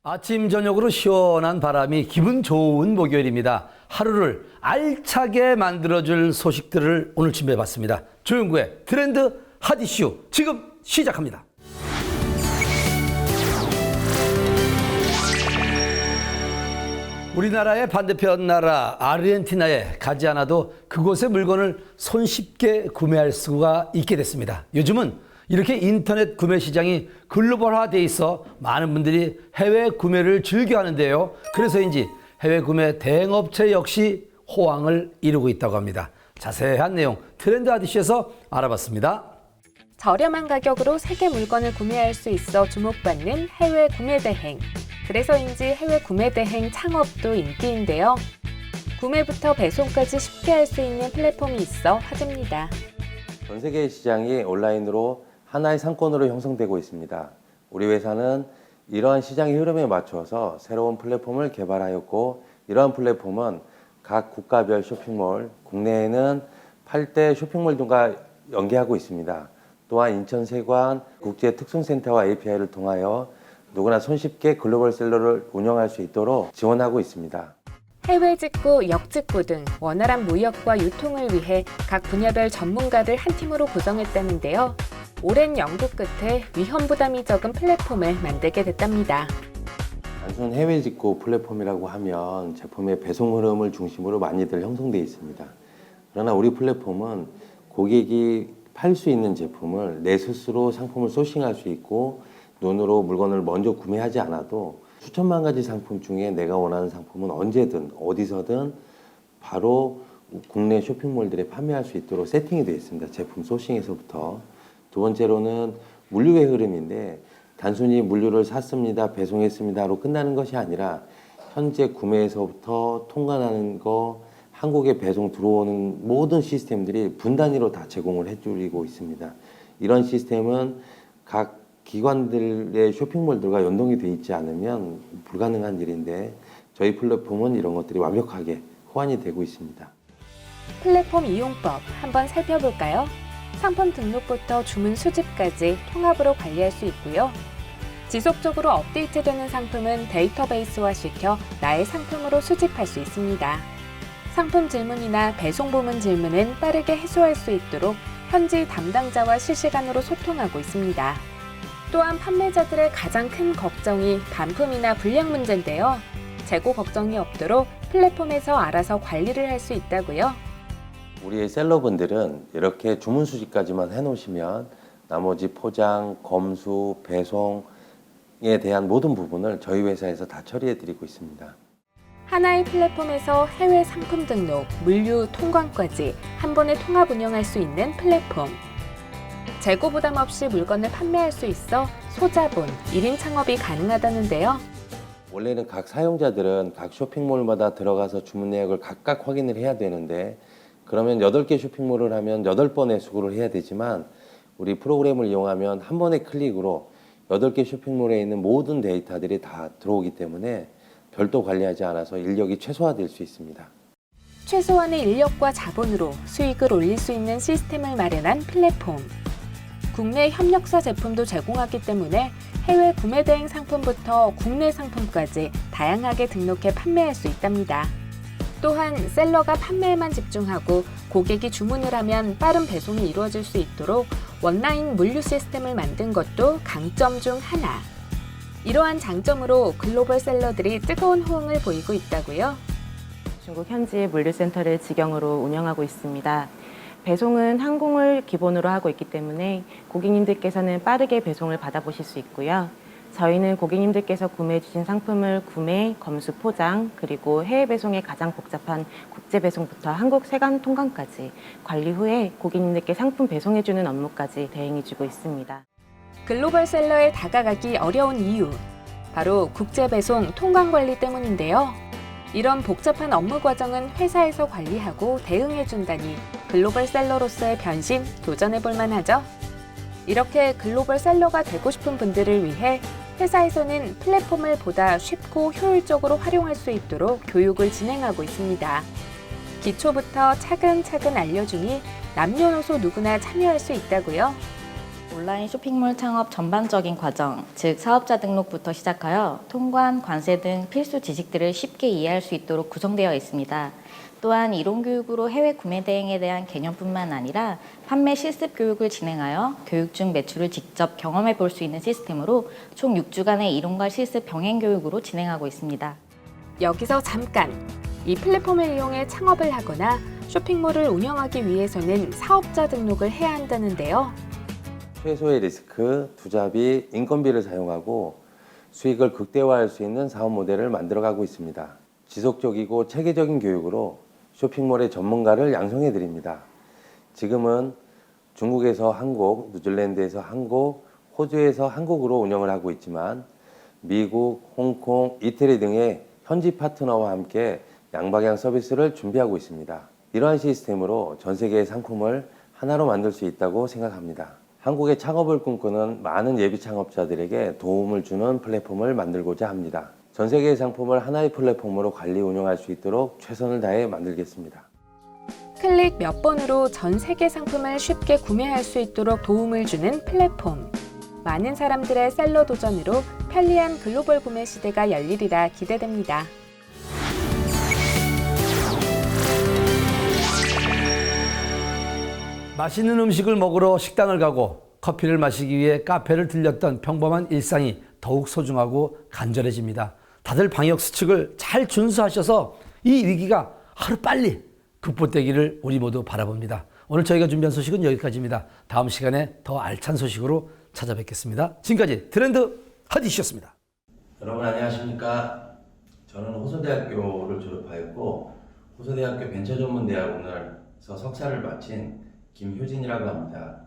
아침 저녁으로 시원한 바람이 기분 좋은 목요일입니다. 하루를 알차게 만들어줄 소식들을 오늘 준비해봤습니다. 조용구의 트렌드 핫 이슈 지금 시작합니다. 우리나라의 반대편 나라 아르헨티나에 가지 않아도 그곳의 물건을 손쉽게 구매할 수가 있게 됐습니다. 요즘은 이렇게 인터넷 구매 시장이 글로벌화돼 있어 많은 분들이 해외 구매를 즐겨 하는데요. 그래서인지 해외 구매 대행업체 역시 호황을 이루고 있다고 합니다. 자세한 내용 트렌드 아디쇼에서 알아봤습니다. 저렴한 가격으로 세계 물건을 구매할 수 있어 주목받는 해외 구매 대행. 그래서인지 해외 구매 대행 창업도 인기인데요. 구매부터 배송까지 쉽게 할 수 있는 플랫폼이 있어 화제입니다. 전 세계 시장이 온라인으로 하나의 상권으로 형성되고 있습니다. 우리 회사는 이러한 시장의 흐름에 맞춰서 새로운 플랫폼을 개발하였고, 이러한 플랫폼은 각 국가별 쇼핑몰, 국내에는 8대 쇼핑몰 등과 연계하고 있습니다. 또한 인천세관 국제특송센터와 API를 통하여 누구나 손쉽게 글로벌 셀러를 운영할 수 있도록 지원하고 있습니다. 해외 직구, 역직구 등 원활한 무역과 유통을 위해 각 분야별 전문가를 한 팀으로 구성했다는데요. 오랜 연구 끝에 위험 부담이 적은 플랫폼을 만들게 됐답니다. 단순 해외 직구 플랫폼이라고 하면 제품의 배송 흐름을 중심으로 많이들 형성되어 있습니다. 그러나 우리 플랫폼은 고객이 팔 수 있는 제품을 내 스스로 상품을 소싱할 수 있고, 눈으로 물건을 먼저 구매하지 않아도 수천만 가지 상품 중에 내가 원하는 상품은 언제든 어디서든 바로 국내 쇼핑몰들에 판매할 수 있도록 세팅이 되어 있습니다. 제품 소싱에서부터. 두 번째로는 물류의 흐름인데, 단순히 물류를 샀습니다, 배송했습니다로 끝나는 것이 아니라 현재 구매에서부터 통관하는 거, 한국에 배송 들어오는 모든 시스템들이 분 단위로 다 제공을 해드리고 있습니다. 이런 시스템은 각 기관들의 쇼핑몰들과 연동이 되어 있지 않으면 불가능한 일인데, 저희 플랫폼은 이런 것들이 완벽하게 호환이 되고 있습니다. 플랫폼 이용법 한번 살펴볼까요? 상품 등록부터 주문 수집까지 통합으로 관리할 수 있고요. 지속적으로 업데이트되는 상품은 데이터베이스화시켜 나의 상품으로 수집할 수 있습니다. 상품 질문이나 배송 부문 질문은 빠르게 해소할 수 있도록 현지 담당자와 실시간으로 소통하고 있습니다. 또한 판매자들의 가장 큰 걱정이 반품이나 불량 문제인데요. 재고 걱정이 없도록 플랫폼에서 알아서 관리를 할 수 있다고요. 우리의 셀러분들은 이렇게 주문 수집까지만 해놓으시면 나머지 포장, 검수, 배송에 대한 모든 부분을 저희 회사에서 다 처리해드리고 있습니다. 하나의 플랫폼에서 해외 상품 등록, 물류, 통관까지 한 번에 통합 운영할 수 있는 플랫폼. 재고 부담 없이 물건을 판매할 수 있어 소자본, 1인 창업이 가능하다는데요. 원래는 각 사용자들은 각 쇼핑몰마다 들어가서 주문 내역을 각각 확인을 해야 되는데, 그러면 8개 쇼핑몰을 하면 8번의 수고를 해야 되지만, 우리 프로그램을 이용하면 한 번의 클릭으로 8개 쇼핑몰에 있는 모든 데이터들이 다 들어오기 때문에 별도 관리하지 않아서 인력이 최소화될 수 있습니다. 최소한의 인력과 자본으로 수익을 올릴 수 있는 시스템을 마련한 플랫폼. 국내 협력사 제품도 제공하기 때문에 해외 구매 대행 상품부터 국내 상품까지 다양하게 등록해 판매할 수 있답니다. 또한 셀러가 판매에만 집중하고 고객이 주문을 하면 빠른 배송이 이루어질 수 있도록 원라인 물류 시스템을 만든 것도 강점 중 하나. 이러한 장점으로 글로벌 셀러들이 뜨거운 호응을 보이고 있다고요. 중국 현지 물류센터를 직영으로 운영하고 있습니다. 배송은 항공을 기본으로 하고 있기 때문에 고객님들께서는 빠르게 배송을 받아보실 수 있고요. 저희는 고객님들께서 구매해 주신 상품을 구매, 검수, 포장, 그리고 해외 배송의 가장 복잡한 국제 배송부터 한국 세관 통관까지 관리 후에 고객님들께 상품 배송해 주는 업무까지 대행해 주고 있습니다. 글로벌 셀러에 다가가기 어려운 이유, 바로 국제 배송 통관 관리 때문인데요. 이런 복잡한 업무 과정은 회사에서 관리하고 대응해 준다니 글로벌 셀러로서의 변신 도전해 볼 만하죠. 이렇게 글로벌 셀러가 되고 싶은 분들을 위해 회사에서는 플랫폼을 보다 쉽고 효율적으로 활용할 수 있도록 교육을 진행하고 있습니다. 기초부터 차근차근 알려주니 남녀노소 누구나 참여할 수 있다고요. 온라인 쇼핑몰 창업 전반적인 과정, 즉 사업자 등록부터 시작하여 통관, 관세 등 필수 지식들을 쉽게 이해할 수 있도록 구성되어 있습니다. 또한 이론 교육으로 해외 구매 대행에 대한 개념뿐만 아니라 판매 실습 교육을 진행하여 교육 중 매출을 직접 경험해 볼 수 있는 시스템으로 총 6주간의 이론과 실습 병행 교육으로 진행하고 있습니다. 여기서 잠깐! 이 플랫폼을 이용해 창업을 하거나 쇼핑몰을 운영하기 위해서는 사업자 등록을 해야 한다는데요. 최소의 리스크, 투자비, 인건비를 사용하고 수익을 극대화할 수 있는 사업 모델을 만들어가고 있습니다. 지속적이고 체계적인 교육으로 쇼핑몰의 전문가를 양성해 드립니다. 지금은 중국에서 한국, 뉴질랜드에서 한국, 호주에서 한국으로 운영을 하고 있지만 미국, 홍콩, 이태리 등의 현지 파트너와 함께 양방향 서비스를 준비하고 있습니다. 이러한 시스템으로 전 세계의 상품을 하나로 만들 수 있다고 생각합니다. 한국의 창업을 꿈꾸는 많은 예비 창업자들에게 도움을 주는 플랫폼을 만들고자 합니다. 전 세계의 상품을 하나의 플랫폼으로 관리 운영할 수 있도록 최선을 다해 만들겠습니다. 클릭 몇 번으로 전 세계 상품을 쉽게 구매할 수 있도록 도움을 주는 플랫폼. 많은 사람들의 셀러 도전으로 편리한 글로벌 구매 시대가 열리리라 기대됩니다. 맛있는 음식을 먹으러 식당을 가고 커피를 마시기 위해 카페를 들렸던 평범한 일상이 더욱 소중하고 간절해집니다. 다들 방역 수칙을 잘 준수하셔서 이 위기가 하루빨리 극복되기를 우리 모두 바라봅니다. 오늘 저희가 준비한 소식은 여기까지입니다. 다음 시간에 더 알찬 소식으로 찾아뵙겠습니다. 지금까지 트렌드 하디슈였습니다. 여러분 안녕하십니까? 저는 호서대학교를 졸업하였고 호서대학교 벤처전문대학원에서 석사를 마친 김효진이라고 합니다.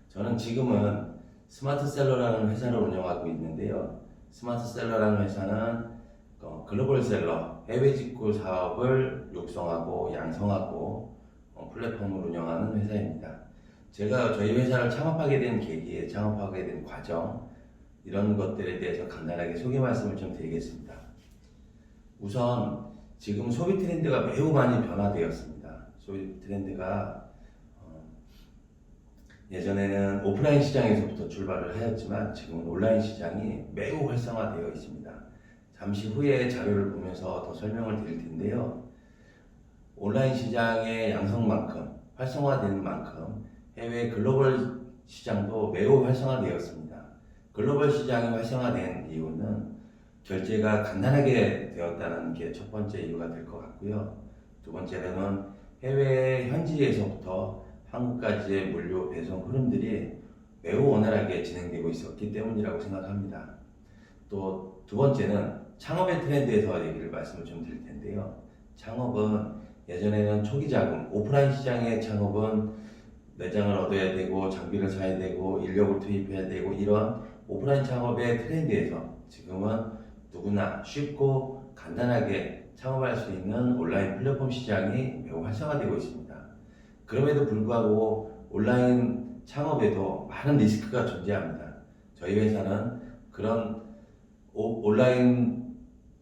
저는 지금은 스마트셀러라는 회사를 운영하고 있는데요. 스마트셀러라는 회사는 글로벌 셀러, 해외 직구 사업을 육성하고 양성하고 플랫폼을 운영하는 회사입니다. 제가 저희 회사를 창업하게 된 계기, 창업하게 된 과정, 이런 것들에 대해서 간단하게 소개 말씀을 좀 드리겠습니다. 우선 지금 소비 트렌드가 매우 많이 변화되었습니다. 소비 트렌드가 예전에는 오프라인 시장에서부터 출발을 하였지만 지금은 온라인 시장이 매우 활성화되어 있습니다. 잠시 후에 자료를 보면서 더 설명을 드릴 텐데요. 온라인 시장의 양성만큼 활성화되는 만큼 해외 글로벌 시장도 매우 활성화되었습니다. 글로벌 시장이 활성화된 이유는 결제가 간단하게 되었다는 게 첫 번째 이유가 될 것 같고요. 두 번째로는 해외 현지에서부터 한국까지의 물류 배송 흐름들이 매우 원활하게 진행되고 있었기 때문이라고 생각합니다. 또 두 번째는 창업의 트렌드에서 말씀을 좀 드릴 텐데요. 창업은 예전에는 초기 자금, 오프라인 시장의 창업은 매장을 얻어야 되고 장비를 사야 되고 인력을 투입해야 되고 이런 오프라인 창업의 트렌드에서 지금은 누구나 쉽고 간단하게 창업할 수 있는 온라인 플랫폼 시장이 매우 활성화되고 있습니다. 그럼에도 불구하고 온라인 창업에도 많은 리스크가 존재합니다. 저희 회사는 그런 온라인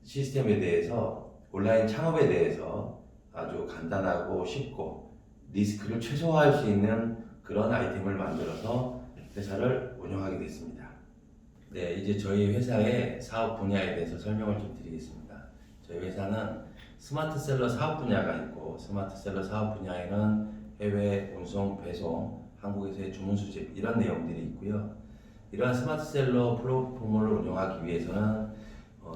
시스템에 대해서, 온라인 창업에 대해서 아주 간단하고 쉽고 리스크를 최소화할 수 있는 그런 아이템을 만들어서 회사를 운영하게 됐습니다. 네, 이제 저희 회사의 사업 분야에 대해서 설명을 좀 드리겠습니다. 저희 회사는 스마트셀러 사업 분야가 있고, 스마트셀러 사업 분야에는 해외 운송, 배송, 한국에서의 주문 수집 이런 내용들이 있고요. 이러한 스마트셀러 플랫폼을 운영하기 위해서는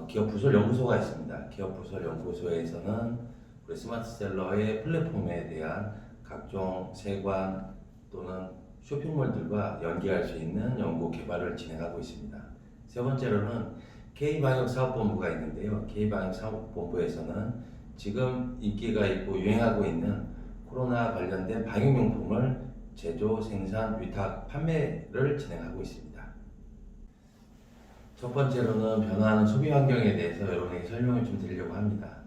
기업부설연구소가 있습니다. 기업부설연구소에서는 우리 스마트셀러의 플랫폼에 대한 각종 세관 또는 쇼핑몰들과 연계할 수 있는 연구 개발을 진행하고 있습니다. 세 번째로는 K방역사업본부가 있는데요. K방역사업본부에서는 지금 인기가 있고 유행하고 있는 코로나 관련된 방역용품을 제조, 생산, 위탁, 판매를 진행하고 있습니다. 첫 번째로는 변화하는 소비 환경에 대해서 여러분에게 설명을 좀 드리려고 합니다.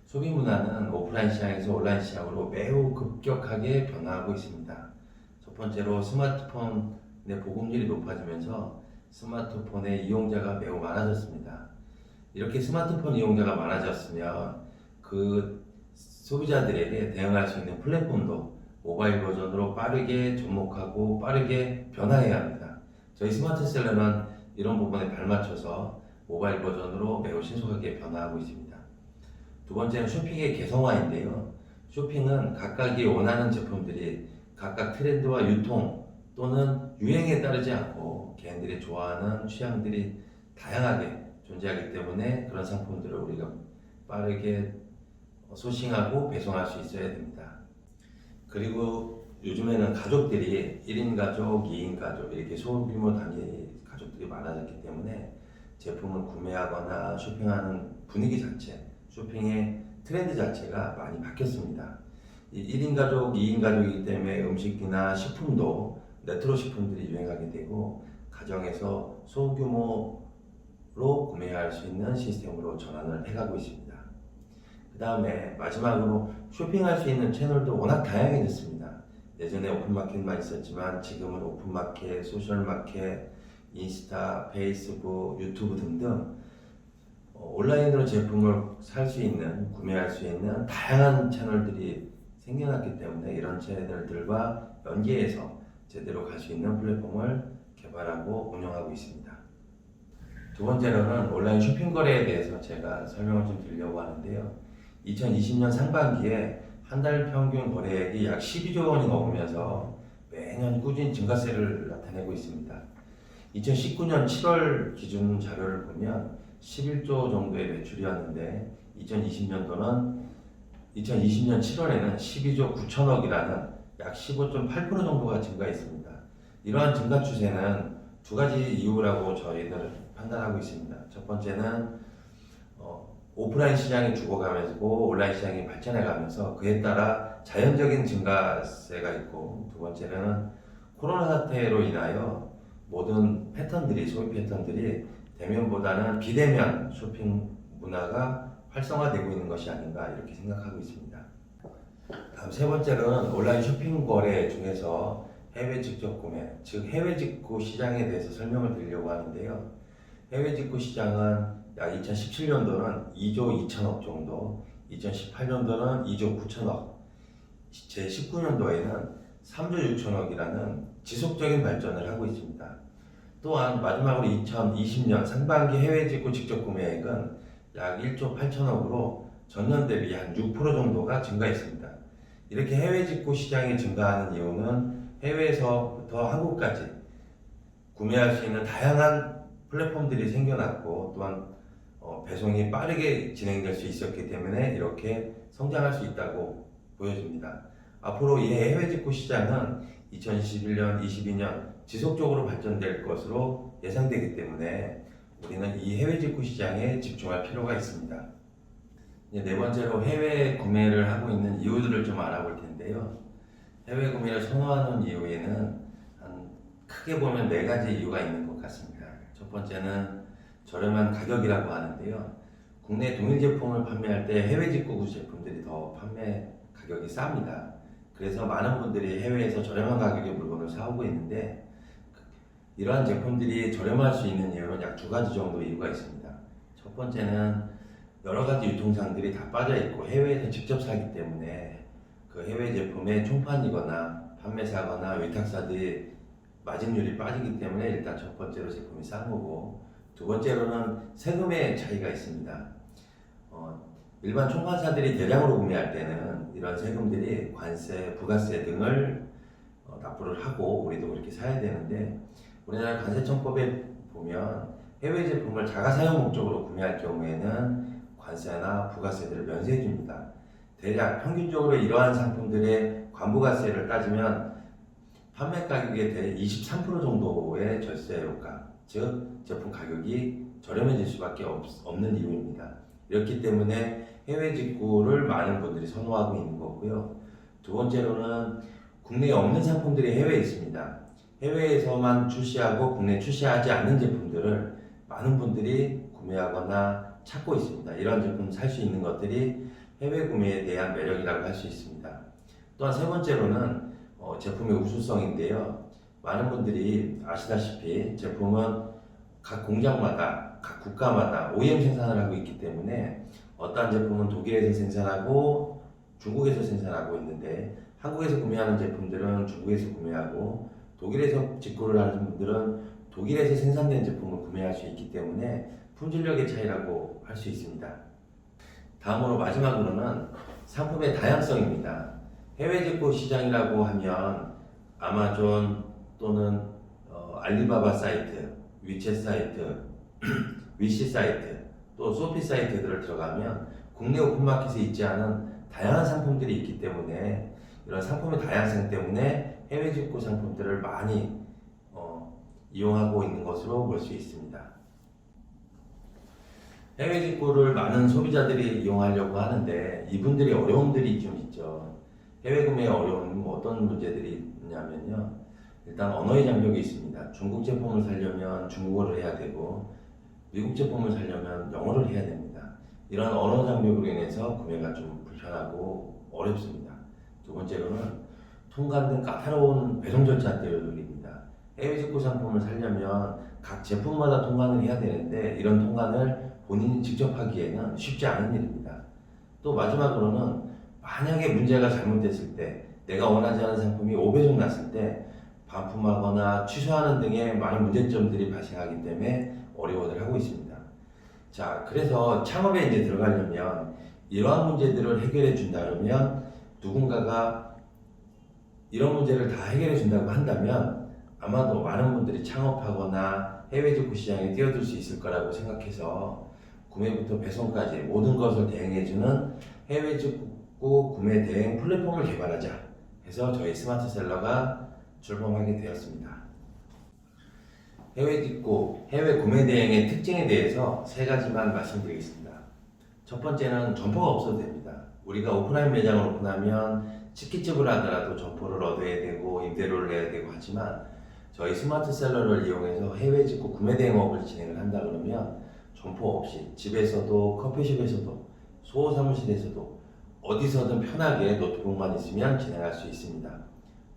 소비 문화는 오프라인 시장에서 온라인 시장으로 매우 급격하게 변화하고 있습니다. 첫 번째로 스마트폰의 보급률이 높아지면서 스마트폰의 이용자가 매우 많아졌습니다. 이렇게 스마트폰 이용자가 많아졌으면 그 소비자들에게 대응할 수 있는 플랫폼도 모바일 버전으로 빠르게 접목하고 빠르게 변화해야 합니다. 저희 스마트셀러는 이런 부분에 발맞춰서 모바일 버전으로 매우 신속하게 변화하고 있습니다. 두 번째는 쇼핑의 개성화인데요. 쇼핑은 각각이 원하는 제품들이 각각 트렌드와 유통 또는 유행에 따르지 않고 개인들이 좋아하는 취향들이 다양하게 존재하기 때문에 그런 상품들을 우리가 빠르게 소싱하고 배송할 수 있어야 됩니다. 그리고 요즘에는 가족들이 1인 가족, 2인 가족 이렇게 소규모 단위 가족들이 많아졌기 때문에 제품을 구매하거나 쇼핑하는 분위기 자체, 쇼핑의 트렌드 자체가 많이 바뀌었습니다. 이 1인 가족, 2인 가족이기 때문에 음식이나 식품도 레트로 식품들이 유행하게 되고 가정에서 소규모로 구매할 수 있는 시스템으로 전환을 해가고 있습니다. 그 다음에 마지막으로 쇼핑할 수 있는 채널도 워낙 다양해졌습니다. 예전에 오픈마켓만 있었지만 지금은 오픈마켓, 소셜마켓, 인스타, 페이스북, 유튜브 등등 온라인으로 제품을 살 수 있는, 구매할 수 있는 다양한 채널들이 생겨났기 때문에 이런 채널들과 연계해서 제대로 갈 수 있는 플랫폼을 개발하고 운영하고 있습니다. 두 번째로는 온라인 쇼핑 거래에 대해서 제가 설명을 좀 드리려고 하는데요. 2020년 상반기에 한 달 평균 거래액이 약 12조 원이 넘으면서 매년 꾸준히 증가세를 나타내고 있습니다. 2019년 7월 기준 자료를 보면 11조 정도의 매출이었는데 2020년 7월에는 12조 9천억이라는 약 15.8% 정도가 증가했습니다. 이러한 증가 추세는 두 가지 이유라고 저희들은 판단하고 있습니다. 첫 번째는 오프라인 시장이 죽어가면서 온라인 시장이 발전해가면서 그에 따라 자연적인 증가세가 있고, 두 번째는 코로나 사태로 인하여 모든 패턴들이, 소비 패턴들이 대면보다는 비대면 쇼핑 문화가 활성화되고 있는 것이 아닌가 이렇게 생각하고 있습니다. 다음 세 번째로는 온라인 쇼핑 거래 중에서 해외 직접 구매, 즉 해외 직구 시장에 대해서 설명을 드리려고 하는데요. 해외 직구 시장은 약 2017년도는 2조 2천억 정도, 2018년도는 2조 9천억, 제 19년도에는 3조 6천억이라는 지속적인 발전을 하고 있습니다. 또한 마지막으로 2020년 상반기 해외 직구 직접 구매액은 약 1조 8천억으로 전년 대비 한 6% 정도가 증가했습니다. 이렇게 해외 직구 시장이 증가하는 이유는 해외에서부터 한국까지 구매할 수 있는 다양한 플랫폼들이 생겨났고, 또한 배송이 빠르게 진행될 수 있었기 때문에 이렇게 성장할 수 있다고 보여집니다. 앞으로 이 해외 직구 시장은 2021년, 22년 지속적으로 발전될 것으로 예상되기 때문에 우리는 이 해외 직구 시장에 집중할 필요가 있습니다. 이제 네 번째로 해외 구매를 하고 있는 이유들을 좀 알아볼 텐데요. 해외 구매를 선호하는 이유에는 크게 보면 네 가지 이유가 있는 것 같습니다. 첫 번째는 저렴한 가격이라고 하는데요. 국내 동일 제품을 판매할 때 해외 직구 제품들이 더 판매 가격이 쌉니다. 그래서 많은 분들이 해외에서 저렴한 가격의 물건을 사오고 있는데, 이러한 제품들이 저렴할 수 있는 이유는 약 두 가지 정도 이유가 있습니다. 첫 번째는 여러 가지 유통상들이 다 빠져 있고 해외에서 직접 사기 때문에 그 해외 제품의 총판이거나 판매사거나 위탁사들이 마진율이 빠지기 때문에 일단 첫 번째로 제품이 싼 거고, 두 번째로는 세금의 차이가 있습니다. 일반 총판사들이 대량으로 구매할 때는 이런 세금들이 관세, 부가세 등을 납부를 하고 우리도 그렇게 사야 되는데, 우리나라 관세청법에 보면 해외 제품을 자가 사용 목적으로 구매할 경우에는 관세나 부가세들을 면세해 줍니다. 대략 평균적으로 이러한 상품들의 관부가세를 따지면 판매 가격에 대해 23% 정도의 절세 효과, 즉 제품 가격이 저렴해질 수밖에 없는 이유입니다. 이렇기 때문에 해외 직구를 많은 분들이 선호하고 있는 거고요. 두 번째로는 국내에 없는 상품들이 해외에 있습니다. 해외에서만 출시하고 국내에 출시하지 않는 제품들을 많은 분들이 구매하거나 찾고 있습니다. 이런 제품 살 수 있는 것들이 해외 구매에 대한 매력이라고 할 수 있습니다. 또한 세 번째로는 제품의 우수성인데요. 많은 분들이 아시다시피 제품은 각 공장마다, 각 국가마다 OEM 생산을 하고 있기 때문에 어떠한 제품은 독일에서 생산하고 중국에서 생산하고 있는데, 한국에서 구매하는 제품들은 중국에서 구매하고 독일에서 직구를 하는 분들은 독일에서 생산된 제품을 구매할 수 있기 때문에 품질력의 차이라고 할 수 있습니다. 다음으로 마지막으로는 상품의 다양성입니다. 해외 직구 시장이라고 하면 아마존 또는 알리바바 사이트, 위챗 사이트, 위시 사이트, 또 소피 사이트들을 들어가면 국내 오픈마켓에 있지 않은 다양한 상품들이 있기 때문에 이런 상품의 다양성 때문에 해외 직구 상품들을 많이 이용하고 있는 것으로 볼 수 있습니다. 해외 직구를 많은 소비자들이 이용하려고 하는데 이분들이 어려움들이 좀 있죠. 해외 구매의 어려움은 어떤 문제들이 있냐면요. 일단 언어의 장벽이 있습니다. 중국 제품을 사려면 중국어를 해야 되고 미국 제품을 사려면 영어를 해야 됩니다. 이런 언어 장벽으로 인해서 구매가 좀 불편하고 어렵습니다. 두 번째로는 통관 등 까다로운 배송 절차 때문입니다. 해외 직구 상품을 사려면 각 제품마다 통관을 해야 되는데 이런 통관을 본인이 직접 하기에는 쉽지 않은 일입니다. 또 마지막으로는 만약에 문제가 잘못됐을 때 내가 원하지 않은 상품이 오배송 났을 때 반품하거나 취소하는 등의 많은 문제점들이 발생하기 때문에 어려워들 하고 있습니다. 자, 그래서 창업에 이제 들어가려면 이러한 문제들을 해결해 준다면 누군가가 이런 문제를 다 해결해 준다고 한다면 아마도 많은 분들이 창업하거나 해외 직구 시장에 뛰어들 수 있을 거라고 생각해서 구매부터 배송까지 모든 것을 대행해주는 해외 직구 구매 대행 플랫폼을 개발하자 해서 저희 스마트셀러가 출범하게 되었습니다. 해외 직구, 해외 구매 대행의 특징에 대해서 세 가지만 말씀드리겠습니다. 첫 번째는 점포가 없어도 됩니다. 우리가 오프라인 매장을 오픈하면 치킨집을 하더라도 점포를 얻어야 되고 임대료를 내야 되고 하지만 저희 스마트셀러를 이용해서 해외 직구 구매 대행업을 진행을 한다 그러면 점포 없이 집에서도 커피숍에서도 소사무실에서도 어디서든 편하게 노트북만 있으면 진행할 수 있습니다.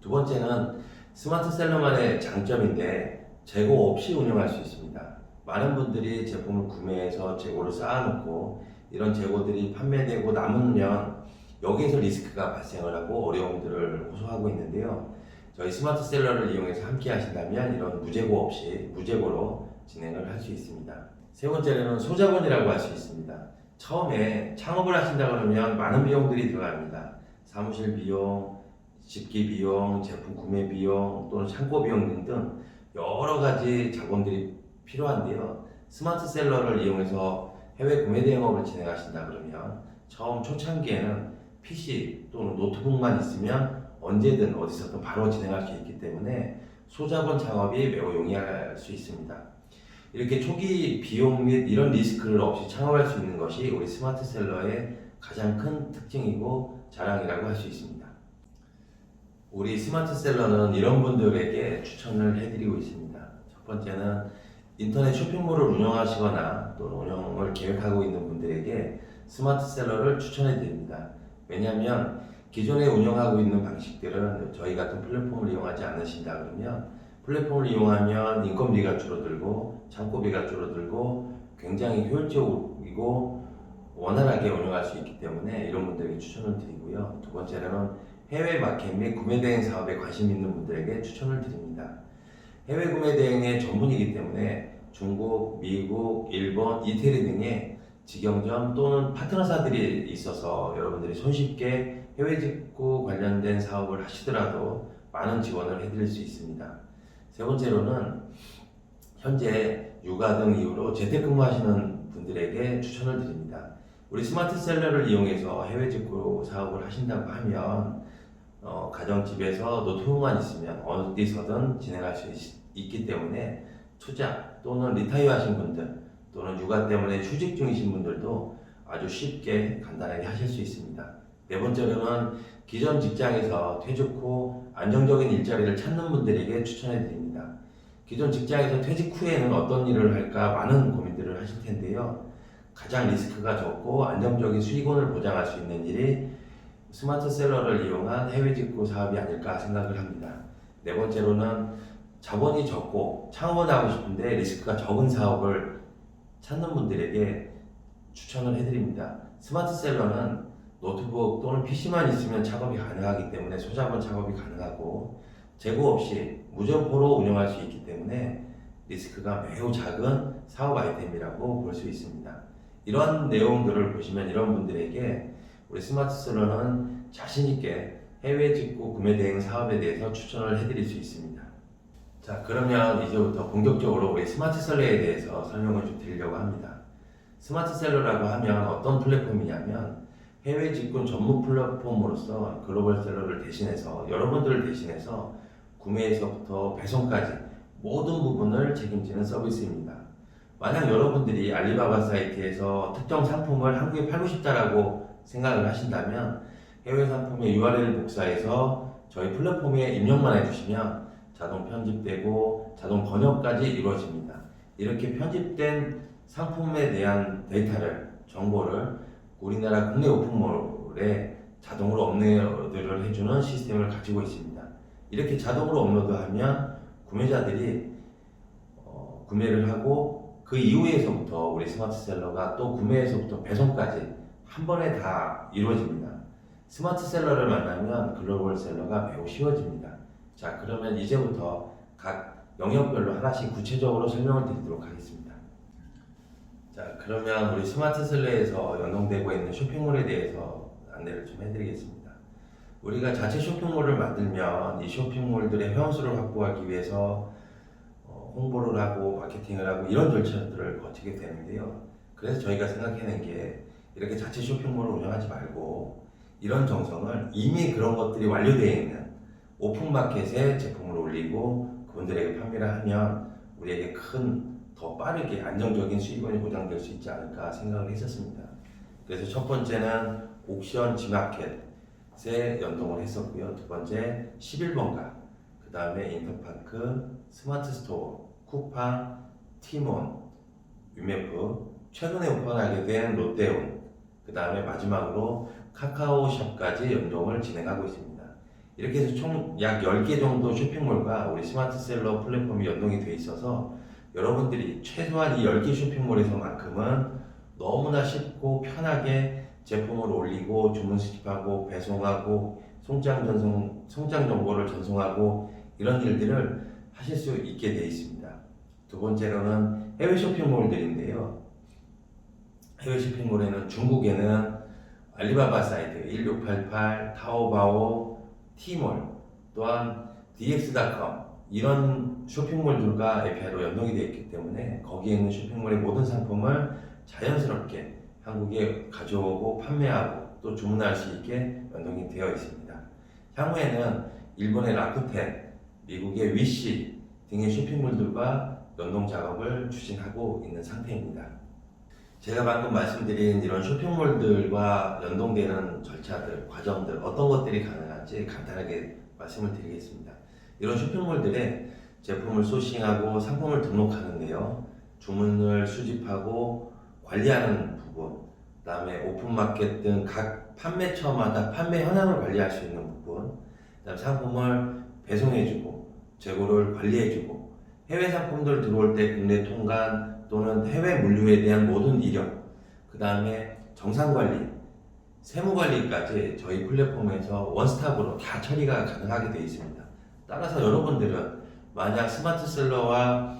두 번째는 스마트셀러만의 장점인데 재고 없이 운영할 수 있습니다. 많은 분들이 제품을 구매해서 재고를 쌓아놓고 이런 재고들이 판매되고 남으면 여기에서 리스크가 발생을 하고 어려움들을 호소하고 있는데요. 저희 스마트셀러를 이용해서 함께 하신다면 이런 무재고 없이 무재고로 진행을 할 수 있습니다. 세 번째는 소자본이라고 할 수 있습니다. 처음에 창업을 하신다 그러면 많은 비용들이 들어갑니다. 사무실 비용, 집기 비용, 제품 구매 비용 또는 창고 비용 등등 여러 가지 자본들이 필요한데요. 스마트셀러를 이용해서 해외 구매 대행업을 진행하신다 그러면 처음 초창기에는 PC 또는 노트북만 있으면 언제든 어디서든 바로 진행할 수 있기 때문에 소자본 창업이 매우 용이할 수 있습니다. 이렇게 초기 비용 및 이런 리스크를 없이 창업할 수 있는 것이 우리 스마트셀러의 가장 큰 특징이고 자랑이라고 할 수 있습니다. 우리 스마트셀러는 이런 분들에게 추천을 해드리고 있습니다. 첫 번째는 인터넷 쇼핑몰을 운영하시거나 또는 운영을 계획하고 있는 분들에게 스마트셀러를 추천해 드립니다. 왜냐하면 기존에 운영하고 있는 방식들은 저희 같은 플랫폼을 이용하지 않으신다 그러면 플랫폼을 이용하면 인건비가 줄어들고 창고비가 줄어들고 굉장히 효율적이고 원활하게 운영할 수 있기 때문에 이런 분들에게 추천을 드리고요. 두 번째로는 해외 마켓 및 구매 대행 사업에 관심 있는 분들에게 추천을 드립니다. 해외 구매 대행의 전문이기 때문에 중국, 미국, 일본, 이태리 등의 직영점 또는 파트너사들이 있어서 여러분들이 손쉽게 해외 직구 관련된 사업을 하시더라도 많은 지원을 해드릴 수 있습니다. 세 번째로는 현재 육아 등 이유로 재택근무하시는 분들에게 추천을 드립니다. 우리 스마트셀러를 이용해서 해외 직구 사업을 하신다고 하면 가정집에서 노트북만 있으면 어디서든 진행할 수 있기 때문에 투자 또는 리타이어 하신 분들 또는 육아 때문에 휴직 중이신 분들도 아주 쉽게 간단하게 하실 수 있습니다. 네 번째로는 기존 직장에서 퇴직 후 안정적인 일자리를 찾는 분들에게 추천해 드립니다. 기존 직장에서 퇴직 후에는 어떤 일을 할까 많은 고민들을 하실 텐데요. 가장 리스크가 적고 안정적인 수익원을 보장할 수 있는 일이 스마트셀러를 이용한 해외 직구 사업이 아닐까 생각을 합니다. 네 번째로는 자본이 적고 창업을 하고 싶은데 리스크가 적은 사업을 찾는 분들에게 추천을 해드립니다. 스마트셀러는 노트북 또는 PC만 있으면 작업이 가능하기 때문에 소자본 작업이 가능하고 재고 없이 무점포로 운영할 수 있기 때문에 리스크가 매우 작은 사업 아이템이라고 볼 수 있습니다. 이런 내용들을 보시면 이런 분들에게 우리 스마트셀러는 자신있게 해외 직구 구매 대행 사업에 대해서 추천을 해드릴 수 있습니다. 자, 그러면 이제부터 본격적으로 우리 스마트셀러에 대해서 설명을 좀 드리려고 합니다. 스마트셀러라고 하면 어떤 플랫폼이냐면 해외 직구 전문 플랫폼으로서 글로벌셀러를 대신해서 여러분들을 대신해서 구매에서부터 배송까지 모든 부분을 책임지는 서비스입니다. 만약 여러분들이 알리바바 사이트에서 특정 상품을 한국에 팔고 싶다라고 생각을 하신다면 해외 상품의 URL을 복사해서 저희 플랫폼에 입력만 해주시면 자동 편집되고 자동 번역까지 이루어집니다. 이렇게 편집된 상품에 대한 데이터를, 정보를 우리나라 국내 오픈몰에 자동으로 업로드를 해주는 시스템을 가지고 있습니다. 이렇게 자동으로 업로드하면 구매자들이 구매를 하고 그 이후에서부터 우리 스마트셀러가 또 구매에서부터 배송까지 한 번에 다 이루어집니다. 스마트셀러를 만나면 글로벌셀러가 매우 쉬워집니다. 자, 그러면 이제부터 각 영역별로 하나씩 구체적으로 설명을 드리도록 하겠습니다. 자, 그러면 우리 스마트셀러에서 연동되고 있는 쇼핑몰에 대해서 안내를 좀 해드리겠습니다. 우리가 자체 쇼핑몰을 만들면 이 쇼핑몰들의 회원수를 확보하기 위해서 홍보를 하고 마케팅을 하고 이런 절차들을 거치게 되는데요. 그래서 저희가 생각해낸 게 이렇게 자체 쇼핑몰을 운영하지 말고 이런 정성을 이미 그런 것들이 완료되어 있는 오픈마켓에 제품을 올리고 그분들에게 판매를 하면 우리에게 더 빠르게 안정적인 수익원이 보장될 수 있지 않을까 생각을 했었습니다. 그래서 첫 번째는 옥션 지마켓에 연동을 했었고요. 두 번째 11번가, 그 다음에 인터파크, 스마트스토어, 쿠팡, 티몬, 위메프, 최근에 오픈하게 된 롯데온, 그 다음에 마지막으로 카카오샵까지 연동을 진행하고 있습니다. 이렇게 해서 총 약 10개 정도 쇼핑몰과 우리 스마트셀러 플랫폼이 연동이 돼 있어서 여러분들이 최소한 이 10개 쇼핑몰에서만큼은 너무나 쉽고 편하게 제품을 올리고 주문 수집하고 배송하고 송장 정보를 전송하고 이런 일들을 하실 수 있게 되어 있습니다. 두 번째로는 해외 쇼핑몰들인데요. 해외 쇼핑몰에는 중국에는 알리바바 사이트 1688, 타오바오, 티몰, 또한 dx.com 이런 쇼핑몰들과 API로 연동이 되어 있기 때문에 거기에 있는 쇼핑몰의 모든 상품을 자연스럽게 한국에 가져오고 판매하고 또 주문할 수 있게 연동이 되어 있습니다. 향후에는 일본의 라쿠텐, 미국의 위시 등의 쇼핑몰들과 연동 작업을 추진하고 있는 상태입니다. 제가 방금 말씀드린 이런 쇼핑몰들과 연동되는 절차들, 과정들, 어떤 것들이 가능한지 간단하게 말씀을 드리겠습니다. 이런 쇼핑몰들에 제품을 소싱하고 상품을 등록하는데요. 주문을 수집하고 관리하는 부분, 그 다음에 오픈마켓 등 각 판매처마다 판매 현황을 관리할 수 있는 부분, 그 다음에 상품을 배송해주고 재고를 관리해주고 해외 상품들 들어올 때 국내 통관 또는 해외 물류에 대한 모든 이력, 그 다음에 정상관리, 세무관리까지 저희 플랫폼에서 원스톱으로 다 처리가 가능하게 되어 있습니다. 따라서 여러분들은 만약 스마트셀러와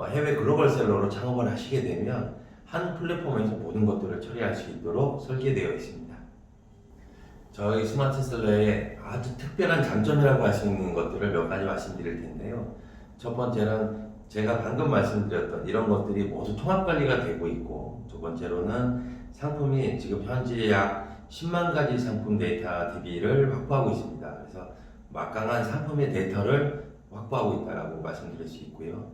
해외 글로벌셀러로 창업을 하시게 되면 한 플랫폼에서 모든 것들을 처리할 수 있도록 설계되어 있습니다. 저희 스마트셀러의 아주 특별한 장점이라고 할 수 있는 것들을 몇 가지 말씀드릴 텐데요. 첫 번째는 제가 방금 말씀드렸던 이런 것들이 모두 통합관리가 되고 있고, 두 번째로는 상품이 지금 현재 약 10만 가지 상품 데이터 DB를 확보하고 있습니다. 그래서 막강한 상품의 데이터를 확보하고 있다고 말씀드릴 수 있고요.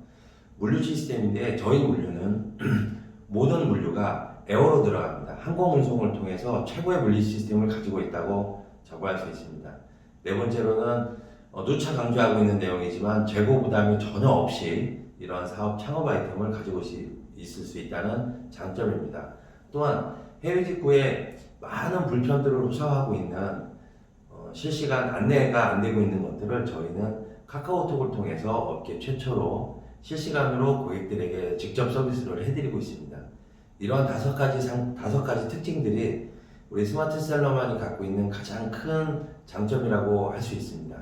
물류 시스템인데 저희 물류는 모든 물류가 에어로 들어갑니다. 항공 운송을 통해서 최고의 물류 시스템을 가지고 있다고 자부할 수 있습니다. 네 번째로는 누차 강조하고 있는 내용이지만 재고 부담이 전혀 없이 이러한 사업 창업 아이템을 가지고 있을 수 있다는 장점입니다. 또한 해외 직구에 많은 불편들을 호소하고 있는 실시간 안내가 안 되고 있는 것들을 저희는 카카오톡을 통해서 업계 최초로 실시간으로 고객들에게 직접 서비스를 해드리고 있습니다. 이러한 다섯 가지 특징들이 우리 스마트셀러만이 갖고 있는 가장 큰 장점이라고 할 수 있습니다.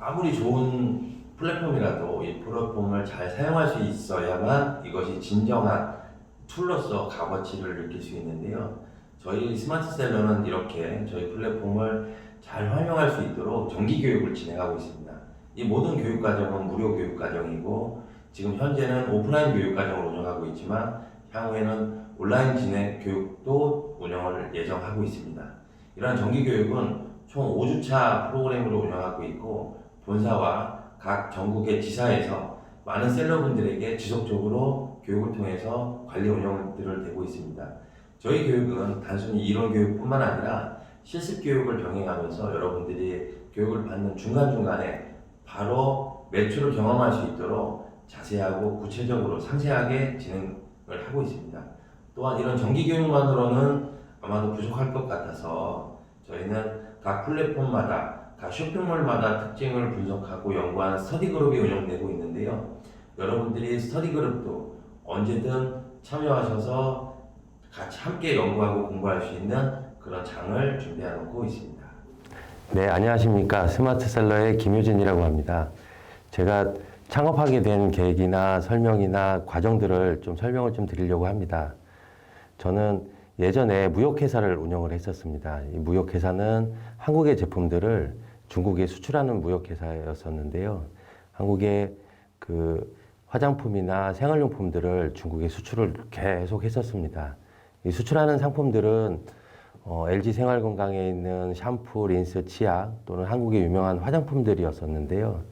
아무리 좋은 플랫폼이라도 이 플랫폼을 잘 사용할 수 있어야만 이것이 진정한 툴로서 값어치를 느낄 수 있는데요. 저희 스마트셀러는 이렇게 저희 플랫폼을 잘 활용할 수 있도록 정기 교육을 진행하고 있습니다. 이 모든 교육 과정은 무료 교육 과정이고 지금 현재는 오프라인 교육 과정을 운영하고 있지만 향후에는 온라인 진행 교육도 운영을 예정하고 있습니다. 이러한 정기 교육은 총 5주차 프로그램으로 운영하고 있고 본사와 각 전국의 지사에서 많은 셀러분들에게 지속적으로 교육을 통해서 관리 운영들을 되고 있습니다. 저희 교육은 단순히 이론 교육뿐만 아니라 실습 교육을 병행하면서 여러분들이 교육을 받는 중간중간에 바로 매출을 경험할 수 있도록 자세하고 구체적으로 상세하게 진행을 하고 있습니다. 또한 이런 정기 교육만으로는 아마도 부족할 것 같아서 저희는 각 플랫폼마다 각 쇼핑몰마다 특징을 분석하고 연구한 스터디 그룹이 운영되고 있는데요. 여러분들이 스터디 그룹도 언제든 참여하셔서 같이 함께 연구하고 공부할 수 있는 그런 장을 준비해 놓고 있습니다. 네, 안녕하십니까. 스마트셀러의 김효진이라고 합니다. 제가 창업하게 된 계획이나 설명이나 과정들을 설명을 드리려고 합니다. 저는 예전에 무역회사를 운영을 했었습니다. 이 무역회사는 한국의 제품들을 중국에 수출하는 무역회사였었는데요. 한국의 그 화장품이나 생활용품들을 중국에 수출을 계속 했었습니다. 이 수출하는 상품들은 LG 생활건강에 있는 샴푸, 린스, 치약 또는 한국의 유명한 화장품들이었었는데요.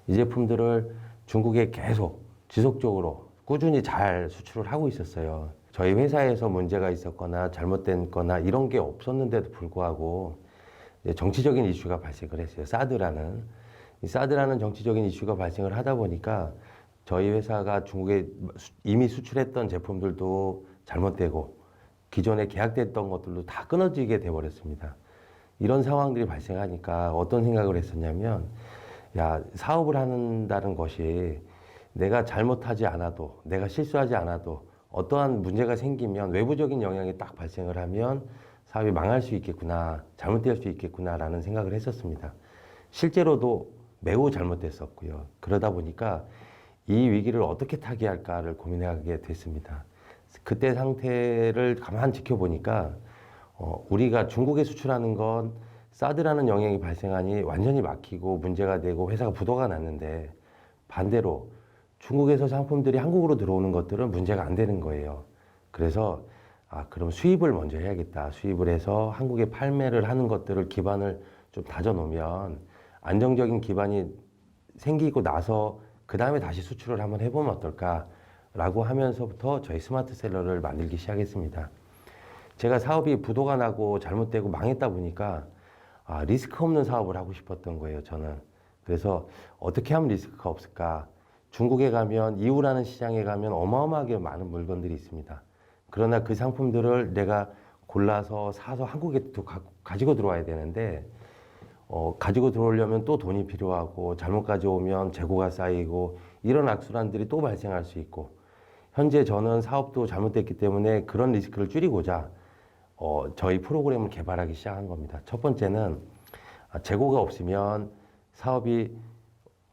이 제품들을 중국에 계속 지속적으로 꾸준히 잘 수출을 하고 있었어요. 저희 회사에서 문제가 있었거나 잘못된 거나 이런 게 없었는데도 불구하고 정치적인 이슈가 발생을 했어요. 이 사드라는 정치적인 이슈가 발생을 하다 보니까 저희 회사가 중국에 이미 수출했던 제품들도 잘못되고 기존에 계약됐던 것들도 다 끊어지게 돼버렸습니다. 이런 상황들이 발생하니까 어떤 생각을 했었냐면, 야, 사업을 한다는 것이 내가 잘못하지 않아도, 내가 실수하지 않아도 어떠한 문제가 생기면 외부적인 영향이 딱 발생을 하면 사업이 망할 수 있겠구나, 잘못될 수 있겠구나라는 생각을 했었습니다. 실제로도 매우 잘못됐었고요. 그러다 보니까 이 위기를 어떻게 타개할까를 고민하게 됐습니다. 그때 상태를 가만 지켜보니까 우리가 중국에 수출하는 건 사드라는 영향이 발생하니 완전히 막히고 문제가 되고 회사가 부도가 났는데 반대로 중국에서 상품들이 한국으로 들어오는 것들은 문제가 안 되는 거예요. 그래서 그럼 수입을 먼저 해야겠다. 수입을 해서 한국에 판매를 하는 것들을 기반을 좀 다져놓으면 안정적인 기반이 생기고 나서 그 다음에 다시 수출을 한번 해보면 어떨까라고 하면서부터 저희 스마트셀러를 만들기 시작했습니다. 제가 사업이 부도가 나고 잘못되고 망했다 보니까 리스크 없는 사업을 하고 싶었던 거예요, 저는. 그래서 어떻게 하면 리스크가 없을까? 중국에 가면, 이우라는 시장에 가면 어마어마하게 많은 물건들이 있습니다. 그러나 그 상품들을 내가 골라서 사서 한국에 또 가지고 들어와야 되는데 가지고 들어오려면 또 돈이 필요하고 잘못 가져오면 재고가 쌓이고 이런 악순환들이 또 발생할 수 있고 현재 저는 사업도 잘못됐기 때문에 그런 리스크를 줄이고자 저희 프로그램을 개발하기 시작한 겁니다. 첫 번째는 재고가 없으면 사업이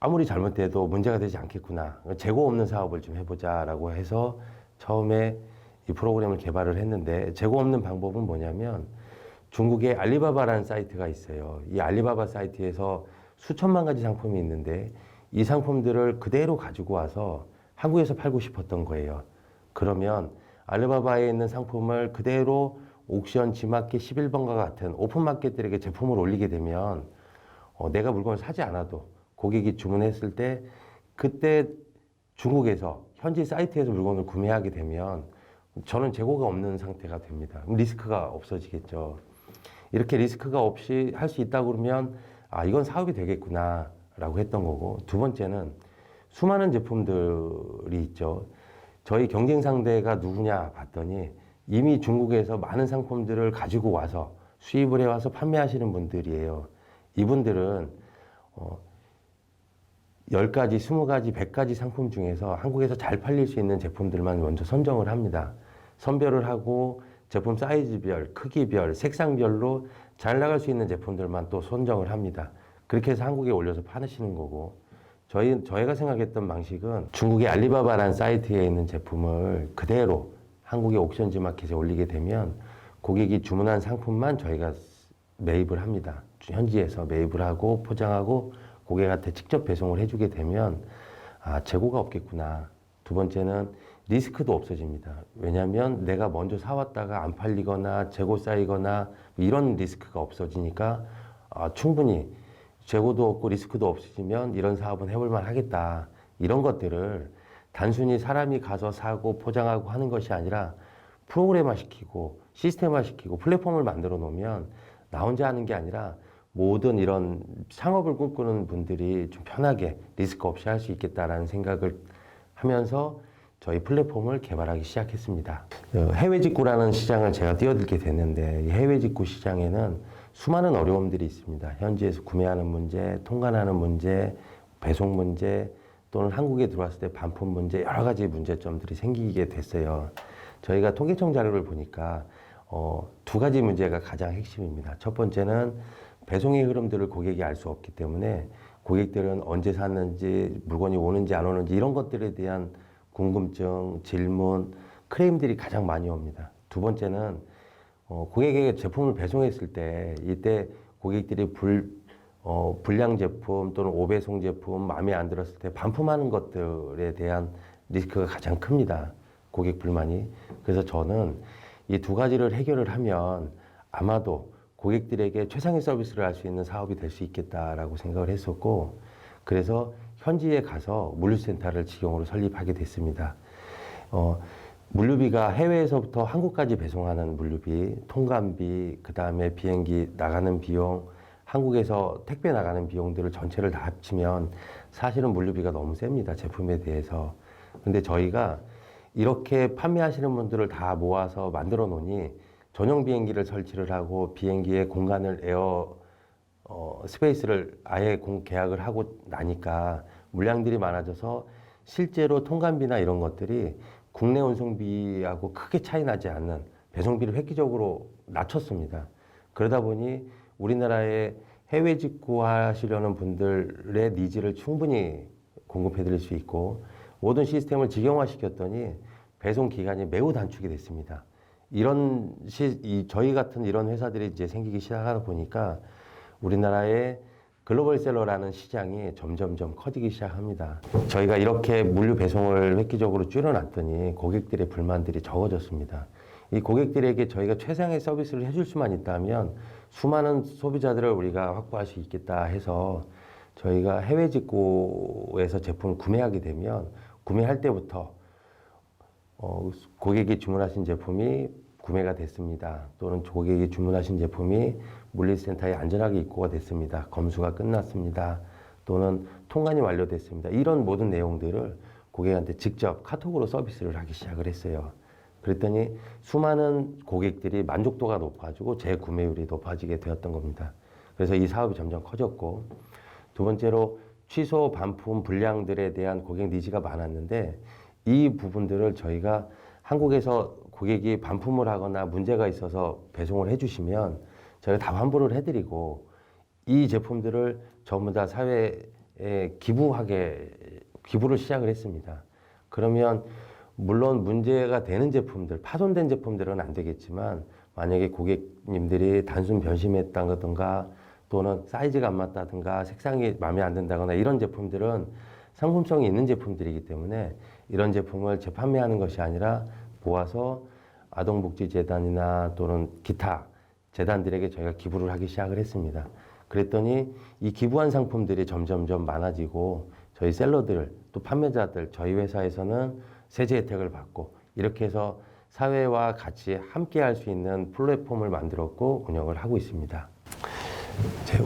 아무리 잘못돼도 문제가 되지 않겠구나. 재고 없는 사업을 좀 해보자라고 해서 처음에 이 프로그램을 개발을 했는데 재고 없는 방법은 뭐냐면 중국에 알리바바라는 사이트가 있어요. 이 알리바바 사이트에서 수천만 가지 상품이 있는데 이 상품들을 그대로 가지고 와서 한국에서 팔고 싶었던 거예요. 그러면 알리바바에 있는 상품을 그대로 옥션, 지마켓, 11번과 같은 오픈마켓들에게 제품을 올리게 되면 내가 물건을 사지 않아도 고객이 주문했을 때 그때 중국에서 현지 사이트에서 물건을 구매하게 되면 저는 재고가 없는 상태가 됩니다. 리스크가 없어지겠죠. 이렇게 리스크가 없이 할 수 있다고 그러면 이건 사업이 되겠구나 라고 했던 거고, 두 번째는 수많은 제품들이 있죠. 저희 경쟁 상대가 누구냐 봤더니 이미 중국에서 많은 상품들을 가지고 와서 수입을 해와서 판매하시는 분들이에요. 이분들은 10가지, 20가지, 100가지 상품 중에서 한국에서 잘 팔릴 수 있는 제품들만 먼저 선정을 합니다. 선별을 하고 제품 사이즈별, 크기별, 색상별로 잘 나갈 수 있는 제품들만 또 선정을 합니다. 그렇게 해서 한국에 올려서 파시는 거고, 저희가 생각했던 방식은 중국의 알리바바라는 사이트에 있는 제품을 그대로 한국의 옥션지 마켓에 올리게 되면 고객이 주문한 상품만 저희가 매입을 합니다. 현지에서 매입을 하고 포장하고 고객한테 직접 배송을 해주게 되면 재고가 없겠구나. 두 번째는 리스크도 없어집니다. 왜냐하면 내가 먼저 사왔다가 안 팔리거나 재고 쌓이거나 이런 리스크가 없어지니까 충분히 재고도 없고 리스크도 없어지면 이런 사업은 해볼만 하겠다. 이런 것들을 단순히 사람이 가서 사고 포장하고 하는 것이 아니라 프로그램화 시키고 시스템화 시키고 플랫폼을 만들어 놓으면 나 혼자 하는 게 아니라 모든 이런 창업을 꿈꾸는 분들이 좀 편하게 리스크 없이 할 수 있겠다라는 생각을 하면서 저희 플랫폼을 개발하기 시작했습니다. 해외 직구라는 시장을 제가 뛰어들게 됐는데 이 해외 직구 시장에는 수많은 어려움들이 있습니다. 현지에서 구매하는 문제, 통관하는 문제, 배송 문제 또는 한국에 들어왔을 때 반품 문제 여러 가지 문제점들이 생기게 됐어요. 저희가 통계청 자료를 보니까 두 가지 문제가 가장 핵심입니다. 첫 번째는 배송의 흐름들을 고객이 알 수 없기 때문에 고객들은 언제 샀는지 물건이 오는지 안 오는지 이런 것들에 대한 궁금증, 질문, 크레임들이 가장 많이 옵니다. 두 번째는 고객에게 제품을 배송했을 때 이때 고객들이 불량 제품 또는 오배송 제품 마음에 안 들었을 때 반품하는 것들에 대한 리스크가 가장 큽니다. 고객 불만이. 그래서 저는 이 두 가지를 해결을 하면 아마도 고객들에게 최상의 서비스를 할 수 있는 사업이 될 수 있겠다라고 생각을 했었고 그래서 현지에 가서 물류센터를 직영으로 설립하게 됐습니다. 물류비가 해외에서부터 한국까지 배송하는 물류비, 통관비, 그 다음에 비행기 나가는 비용, 한국에서 택배 나가는 비용들을 전체를 다 합치면 사실은 물류비가 너무 셉니다. 제품에 대해서. 근데 저희가 이렇게 판매하시는 분들을 다 모아서 만들어 놓으니 전용 비행기를 설치를 하고 비행기에 공간을 스페이스를 아예 계약을 하고 나니까 물량들이 많아져서 실제로 통관비나 이런 것들이 국내 운송비하고 크게 차이 나지 않는 배송비를 획기적으로 낮췄습니다. 그러다 보니 우리나라에 해외 직구하시려는 분들의 니즈를 충분히 공급해 드릴 수 있고 모든 시스템을 직영화시켰더니 배송 기간이 매우 단축이 됐습니다. 저희 같은 이런 회사들이 이제 생기기 시작하다 보니까 우리나라의 글로벌 셀러라는 시장이 점점점 커지기 시작합니다. 저희가 이렇게 물류 배송을 획기적으로 줄여놨더니 고객들의 불만들이 적어졌습니다. 이 고객들에게 저희가 최상의 서비스를 해줄 수만 있다면 수많은 소비자들을 우리가 확보할 수 있겠다 해서 저희가 해외 직구에서 제품을 구매하게 되면 구매할 때부터 고객이 주문하신 제품이 구매가 됐습니다. 또는 고객이 주문하신 제품이 물류센터에 안전하게 입고가 됐습니다. 검수가 끝났습니다. 또는 통관이 완료됐습니다. 이런 모든 내용들을 고객한테 직접 카톡으로 서비스를 하기 시작을 했어요. 그랬더니 수많은 고객들이 만족도가 높아지고 재구매율이 높아지게 되었던 겁니다. 그래서 이 사업이 점점 커졌고 두 번째로 취소, 반품, 불량들에 대한 고객 니즈가 많았는데 이 부분들을 저희가 한국에서 고객이 반품을 하거나 문제가 있어서 배송을 해주시면 저희가 다 환불을 해드리고 이 제품들을 전부 다 사회에 기부를 시작을 했습니다. 그러면 물론 문제가 되는 제품들, 파손된 제품들은 안 되겠지만 만약에 고객님들이 단순 변심했다든가 또는 사이즈가 안 맞다든가 색상이 마음에 안 든다거나 이런 제품들은 상품성이 있는 제품들이기 때문에 이런 제품을 재판매하는 것이 아니라 모아서 아동복지재단이나 또는 기타 재단들에게 저희가 기부를 하기 시작을 했습니다. 그랬더니 이 기부한 상품들이 점점점 많아지고 저희 셀러들 또 판매자들 저희 회사에서는 세제 혜택을 받고 이렇게 해서 사회와 같이 함께 할 수 있는 플랫폼을 만들었고 운영을 하고 있습니다.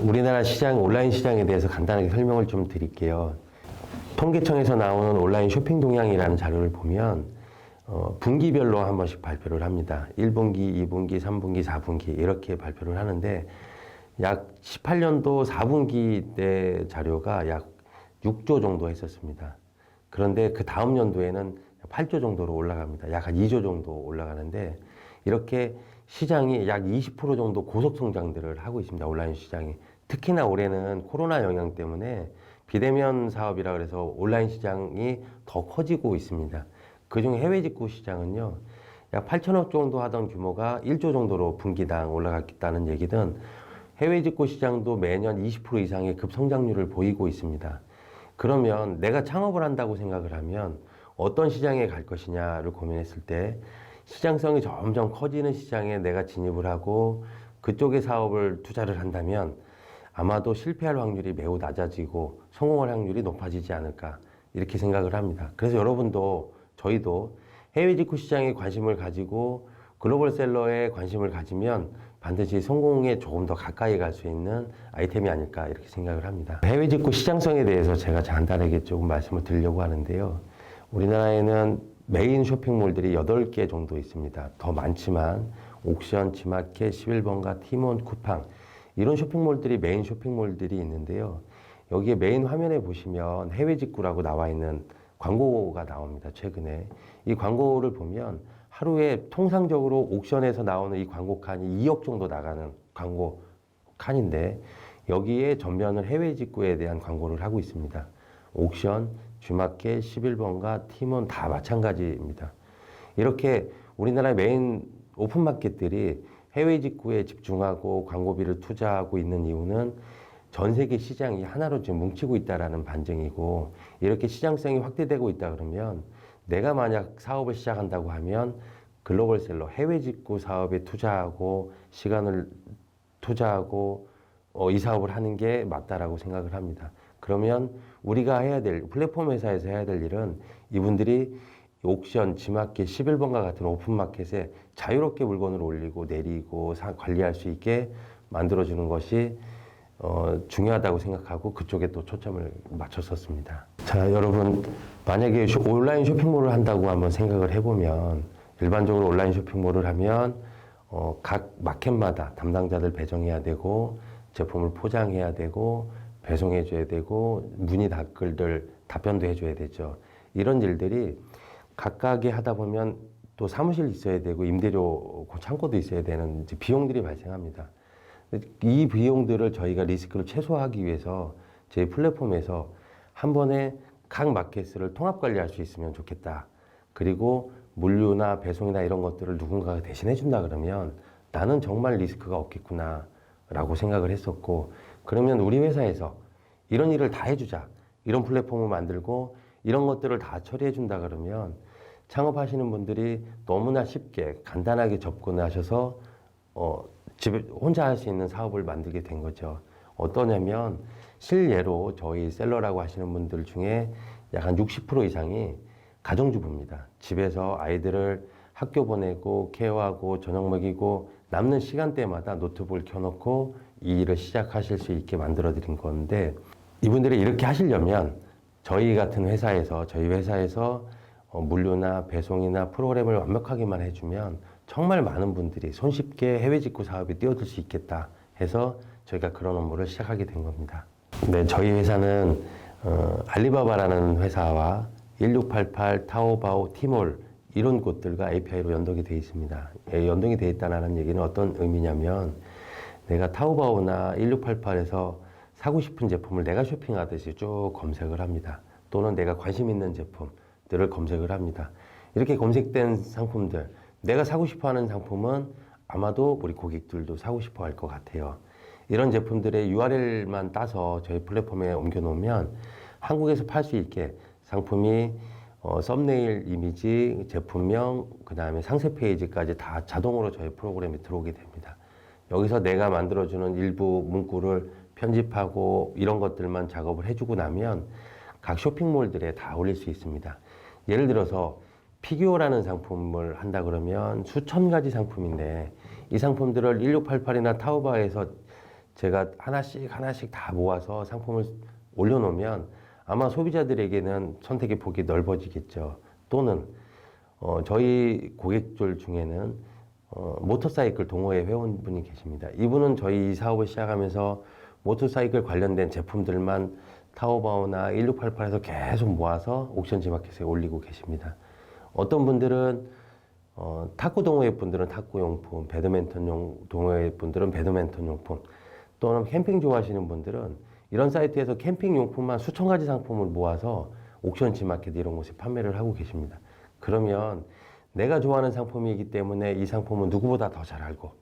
우리나라 시장, 온라인 시장에 대해서 간단하게 설명을 좀 드릴게요. 통계청에서 나오는 온라인 쇼핑 동향이라는 자료를 보면 분기별로 한 번씩 발표를 합니다. 1분기, 2분기, 3분기, 4분기 이렇게 발표를 하는데 약 18년도 4분기 때 자료가 약 6조 정도 했었습니다. 그런데 그 다음 연도에는 8조 정도로 올라갑니다. 약 한 2조 정도 올라가는데 이렇게 시장이 약 20% 정도 고속 성장들을 하고 있습니다. 온라인 시장이. 특히나 올해는 코로나 영향 때문에 비대면 사업이라 그래서 온라인 시장이 더 커지고 있습니다. 그중 해외 직구 시장은요, 약 8천억 정도 하던 규모가 1조 정도로 분기당 올라갔다는 얘기든 해외 직구 시장도 매년 20% 이상의 급성장률을 보이고 있습니다. 그러면 내가 창업을 한다고 생각을 하면 어떤 시장에 갈 것이냐를 고민했을 때 시장성이 점점 커지는 시장에 내가 진입을 하고 그쪽에 사업을 투자를 한다면 아마도 실패할 확률이 매우 낮아지고 성공할 확률이 높아지지 않을까 이렇게 생각을 합니다. 그래서 여러분도 저희도 해외 직구 시장에 관심을 가지고 글로벌 셀러에 관심을 가지면 반드시 성공에 조금 더 가까이 갈 수 있는 아이템이 아닐까 이렇게 생각을 합니다. 해외 직구 시장성에 대해서 제가 간단하게 조금 말씀을 드리려고 하는데요. 우리나라에는 메인 쇼핑몰들이 8개 정도 있습니다. 더 많지만 옥션, 지마켓, 11번가, 티몬, 쿠팡 이런 쇼핑몰들이 메인 쇼핑몰들이 있는데요. 여기에 메인 화면에 보시면 해외 직구라고 나와 있는 광고가 나옵니다. 최근에 이 광고를 보면 하루에 통상적으로 옥션에서 나오는 이 광고 칸이 2억 정도 나가는 광고 칸인데 여기에 전면을 해외 직구에 대한 광고를 하고 있습니다. 옥션, G마켓, 11번가, 티몬 다 마찬가지입니다. 이렇게 우리나라의 메인 오픈마켓들이 해외 직구에 집중하고 광고비를 투자하고 있는 이유는 전 세계 시장이 하나로 지금 뭉치고 있다라는 반증이고 이렇게 시장성이 확대되고 있다 그러면 내가 만약 사업을 시작한다고 하면 글로벌 셀러 해외 직구 사업에 투자하고 시간을 투자하고 이 사업을 하는 게 맞다라고 생각을 합니다. 그러면 우리가 해야 될 플랫폼 회사에서 해야 될 일은 이분들이 옥션, 지마켓, 11번가 같은 오픈마켓에 자유롭게 물건을 올리고 내리고 관리할 수 있게 만들어주는 것이 중요하다고 생각하고 그쪽에 또 초점을 맞췄었습니다. 자, 여러분 만약에 온라인 쇼핑몰을 한다고 한번 생각을 해보면 일반적으로 온라인 쇼핑몰을 하면 각 마켓마다 담당자들 배정해야 되고 제품을 포장해야 되고 배송해줘야 되고 문의 댓글들 답변도 해줘야 되죠. 이런 일들이 각각에 하다 보면 또 사무실 있어야 되고 임대료 창고도 있어야 되는 이제 비용들이 발생합니다. 이 비용들을 저희가 리스크를 최소화하기 위해서 저희 플랫폼에서 한 번에 각 마켓을 통합 관리할 수 있으면 좋겠다. 그리고 물류나 배송이나 이런 것들을 누군가가 대신해 준다 그러면 나는 정말 리스크가 없겠구나 라고 생각을 했었고 그러면 우리 회사에서 이런 일을 다 해주자. 이런 플랫폼을 만들고 이런 것들을 다 처리해 준다 그러면 창업하시는 분들이 너무나 쉽게 간단하게 접근을 하셔서 집에 혼자 할 수 있는 사업을 만들게 된 거죠. 어떠냐면 실예로 저희 셀러라고 하시는 분들 중에 약 한 60% 이상이 가정주부입니다. 집에서 아이들을 학교 보내고 케어하고 저녁 먹이고 남는 시간대마다 노트북을 켜놓고 이 일을 시작하실 수 있게 만들어 드린 건데 이분들이 이렇게 하시려면 저희 같은 회사에서 저희 회사에서 물류나 배송이나 프로그램을 완벽하게만 해주면 정말 많은 분들이 손쉽게 해외 직구 사업에 뛰어들 수 있겠다 해서 저희가 그런 업무를 시작하게 된 겁니다. 네, 저희 회사는 알리바바라는 회사와 1688, 타오바오, 티몰 이런 곳들과 API로 연동이 되어 있습니다. 연동이 되어 있다는 얘기는 어떤 의미냐면 내가 타오바오나 1688에서 사고 싶은 제품을 내가 쇼핑하듯이 쭉 검색을 합니다. 또는 내가 관심 있는 제품들을 검색을 합니다. 이렇게 검색된 상품들, 내가 사고 싶어 하는 상품은 아마도 우리 고객들도 사고 싶어 할 것 같아요. 이런 제품들의 URL만 따서 저희 플랫폼에 옮겨 놓으면 한국에서 팔 수 있게 상품이 썸네일 이미지, 제품명, 그 다음에 상세 페이지까지 다 자동으로 저희 프로그램에 들어오게 됩니다. 여기서 내가 만들어주는 일부 문구를 편집하고 이런 것들만 작업을 해주고 나면 각 쇼핑몰들에 다 올릴 수 있습니다. 예를 들어서 피규어라는 상품을 한다 그러면 수천 가지 상품인데 이 상품들을 1688이나 타오바오에서 제가 하나씩 다 모아서 상품을 올려놓으면 아마 소비자들에게는 선택의 폭이 넓어지겠죠. 또는 저희 고객들 중에는 모터사이클 동호회 회원분이 계십니다. 이분은 저희 이 사업을 시작하면서 모터사이클 관련된 제품들만 타오바오나 1688에서 계속 모아서 옥션 지마켓에 올리고 계십니다. 어떤 분들은 탁구 동호회 분들은 탁구용품, 배드민턴 동호회 분들은 배드민턴 용품, 또는 캠핑 좋아하시는 분들은 이런 사이트에서 캠핑 용품만 수천 가지 상품을 모아서 옥션 지마켓 이런 곳에 판매를 하고 계십니다. 그러면 내가 좋아하는 상품이기 때문에 이 상품은 누구보다 더 잘 알고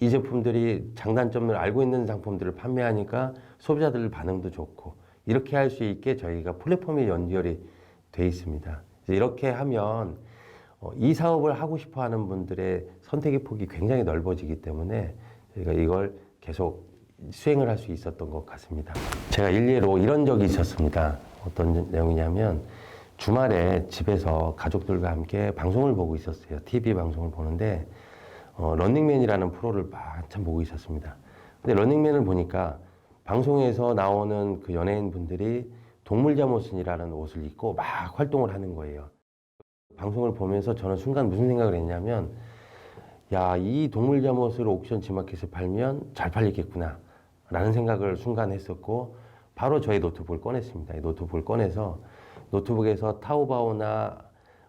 이 제품들이 장단점을 알고 있는 상품들을 판매하니까 소비자들 반응도 좋고 이렇게 할 수 있게 저희가 플랫폼이 연결이 돼 있습니다. 이렇게 하면 이 사업을 하고 싶어 하는 분들의 선택의 폭이 굉장히 넓어지기 때문에 저희가 이걸 계속 수행을 할 수 있었던 것 같습니다. 제가 일례로 이런 적이 있었습니다. 어떤 내용이냐면 주말에 집에서 가족들과 함께 방송을 보고 있었어요. TV 방송을 보는데 런닝맨이라는 프로를 한참 보고 있었습니다. 근데 런닝맨을 보니까 방송에서 나오는 그 연예인분들이 동물 잠옷이라는 옷을 입고 막 활동을 하는 거예요. 방송을 보면서 저는 순간 무슨 생각을 했냐면 야, 이 동물 잠옷을 옥션 지마켓에 팔면 잘 팔리겠구나 라는 생각을 순간 했었고 바로 저희 노트북을 꺼냈습니다. 이 노트북을 꺼내서 노트북에서 타오바오나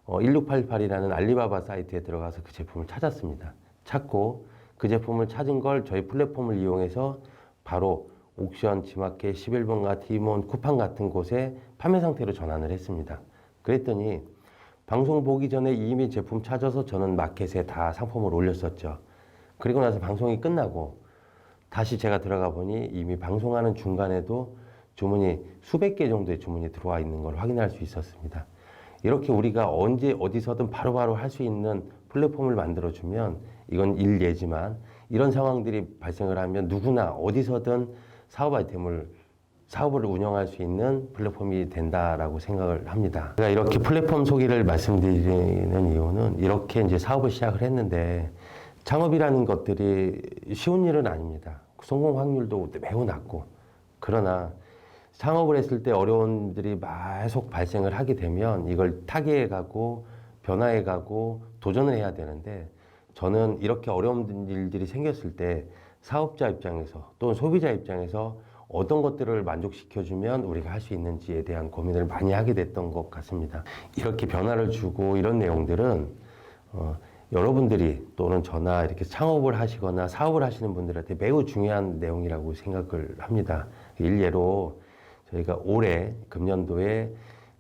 1688이라는 알리바바 사이트에 들어가서 그 제품을 찾았습니다. 찾고 그 제품을 찾은 걸 저희 플랫폼을 이용해서 바로 옥션, 지마켓, 11번가, 티몬, 쿠팡 같은 곳에 판매 상태로 전환을 했습니다. 그랬더니 방송 보기 전에 이미 제품 찾아서 저는 마켓에 다 상품을 올렸었죠. 그리고 나서 방송이 끝나고 다시 제가 들어가 보니 이미 방송하는 중간에도 주문이 수백 개 정도의 주문이 들어와 있는 걸 확인할 수 있었습니다. 이렇게 우리가 언제 어디서든 바로바로 할 수 있는 플랫폼을 만들어주면 이건 일예지만 이런 상황들이 발생을 하면 누구나 어디서든 사업을 운영할 수 있는 플랫폼이 된다라고 생각을 합니다. 제가 이렇게 플랫폼 소개를 말씀드리는 이유는 이렇게 이제 사업을 시작을 했는데 창업이라는 것들이 쉬운 일은 아닙니다. 성공 확률도 매우 낮고 그러나 창업을 했을 때 어려움들이 계속 발생을 하게 되면 이걸 타개해 가고 변화해 가고 도전을 해야 되는데 저는 이렇게 어려운 일들이 생겼을 때 사업자 입장에서 또는 소비자 입장에서 어떤 것들을 만족시켜주면 우리가 할 수 있는지에 대한 고민을 많이 하게 됐던 것 같습니다. 이렇게 변화를 주고 이런 내용들은 여러분들이 또는 저나 이렇게 창업을 하시거나 사업을 하시는 분들한테 매우 중요한 내용이라고 생각을 합니다. 일례로 저희가 올해 금년도에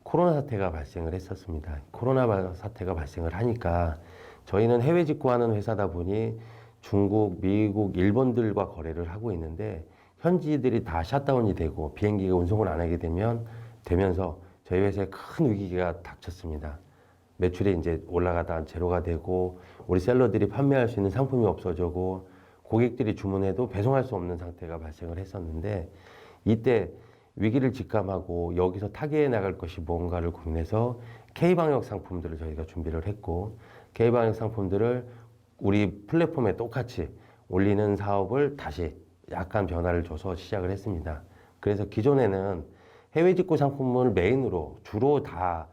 코로나 사태가 발생을 했었습니다. 코로나 사태가 발생을 하니까 저희는 해외 직구하는 회사다 보니 중국, 미국, 일본들과 거래를 하고 있는데 현지들이 다 샷다운이 되고 비행기가 운송을 안 하게 되면서 저희 회사에 큰 위기가 닥쳤습니다. 매출이 이제 올라가다 제로가 되고 우리 셀러들이 판매할 수 있는 상품이 없어지고 고객들이 주문해도 배송할 수 없는 상태가 발생을 했었는데 이때 위기를 직감하고 여기서 타개해 나갈 것이 뭔가를 고민해서 K방역 상품들을 저희가 준비를 했고 K방역 상품들을 우리 플랫폼에 똑같이 올리는 사업을 다시 약간 변화를 줘서 시작을 했습니다. 그래서 기존에는 해외 직구 상품을 메인으로 주로 다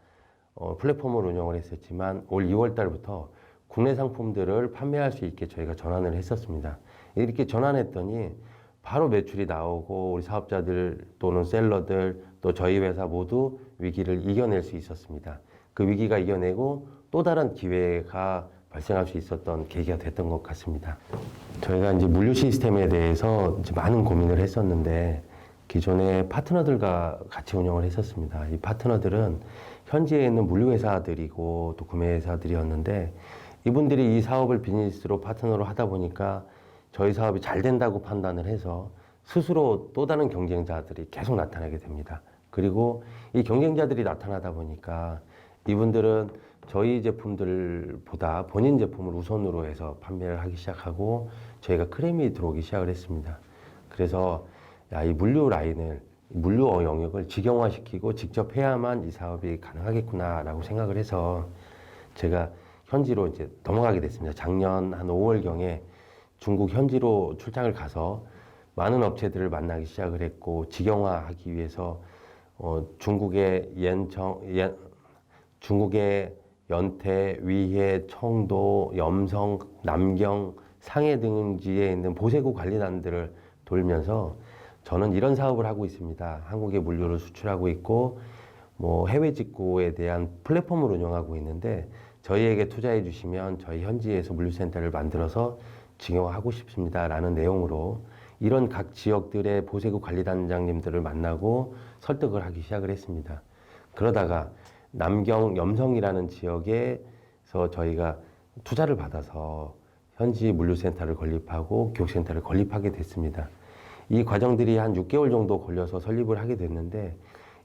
플랫폼을 운영을 했었지만 올 2월 달부터 국내 상품들을 판매할 수 있게 저희가 전환을 했었습니다. 이렇게 전환했더니 바로 매출이 나오고 우리 사업자들 또는 셀러들 또 저희 회사 모두 위기를 이겨낼 수 있었습니다. 그 위기가 이겨내고 또 다른 기회가 발생할 수 있었던 계기가 됐던 것 같습니다. 저희가 이제 물류 시스템에 대해서 이제 많은 고민을 했었는데 기존에 파트너들과 같이 운영을 했었습니다. 이 파트너들은 현지에 있는 물류 회사들이고 또 구매 회사들이었는데 이분들이 이 사업을 비즈니스로 파트너로 하다 보니까 저희 사업이 잘 된다고 판단을 해서 스스로 또 다른 경쟁자들이 계속 나타나게 됩니다. 그리고 이 경쟁자들이 나타나다 보니까 이분들은 저희 제품들보다 본인 제품을 우선으로 해서 판매를 하기 시작하고 저희가 크레임이 들어오기 시작을 했습니다. 그래서 이 물류 라인을, 물류 영역을 직영화시키고 직접 해야만 이 사업이 가능하겠구나라고 생각을 해서 제가 현지로 이제 넘어가게 됐습니다. 작년 한 5월경에 중국 현지로 출장을 가서 많은 업체들을 만나기 시작을 했고 직영화하기 위해서 중국의 연태, 위해, 청도, 염성, 남경, 상해 등지에 있는 보세구 관리단들을 돌면서 저는 이런 사업을 하고 있습니다. 한국의 물류를 수출하고 있고 해외 직구에 대한 플랫폼을 운영하고 있는데 저희에게 투자해 주시면 저희 현지에서 물류센터를 만들어서 직영화하고 싶습니다라는 내용으로 이런 각 지역들의 보세구 관리단장님들을 만나고 설득을 하기 시작을 했습니다. 그러다가 남경 염성이라는 지역에서 저희가 투자를 받아서 현지 물류센터를 건립하고 교육센터를 건립하게 됐습니다. 이 과정들이 한 6개월 정도 걸려서 설립을 하게 됐는데,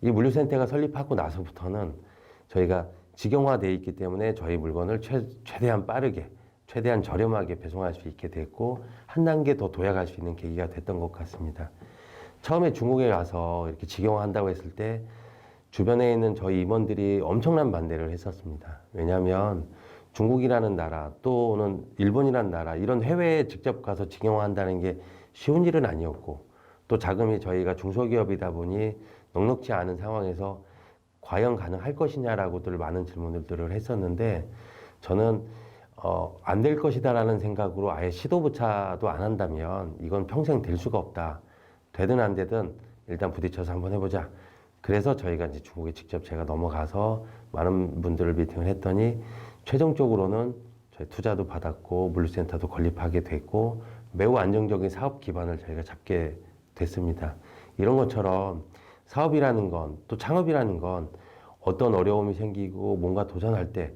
이 물류센터가 설립하고 나서부터는 저희가 직영화되어 있기 때문에 저희 물건을 최대한 빠르게, 최대한 저렴하게 배송할 수 있게 됐고, 한 단계 더 도약할 수 있는 계기가 됐던 것 같습니다. 처음에 중국에 가서 이렇게 직영화한다고 했을 때 주변에 있는 저희 임원들이 엄청난 반대를 했었습니다. 왜냐하면 중국이라는 나라 또는 일본이라는 나라, 이런 해외에 직접 가서 직영화한다는 게 쉬운 일은 아니었고, 또 자금이 저희가 중소기업이다 보니 넉넉지 않은 상황에서 과연 가능할 것이냐라고들 많은 질문들을 했었는데, 저는 안 될 것이다라는 생각으로 아예 시도조차도 안 한다면 이건 평생 될 수가 없다. 되든 안 되든 일단 부딪혀서 한번 해보자. 그래서 저희가 이제 중국에 직접 제가 넘어가서 많은 분들을 미팅을 했더니, 최종적으로는 저희 투자도 받았고 물류센터도 건립하게 됐고 매우 안정적인 사업 기반을 저희가 잡게 됐습니다. 이런 것처럼 사업이라는 건, 또 창업이라는 건 어떤 어려움이 생기고 뭔가 도전할 때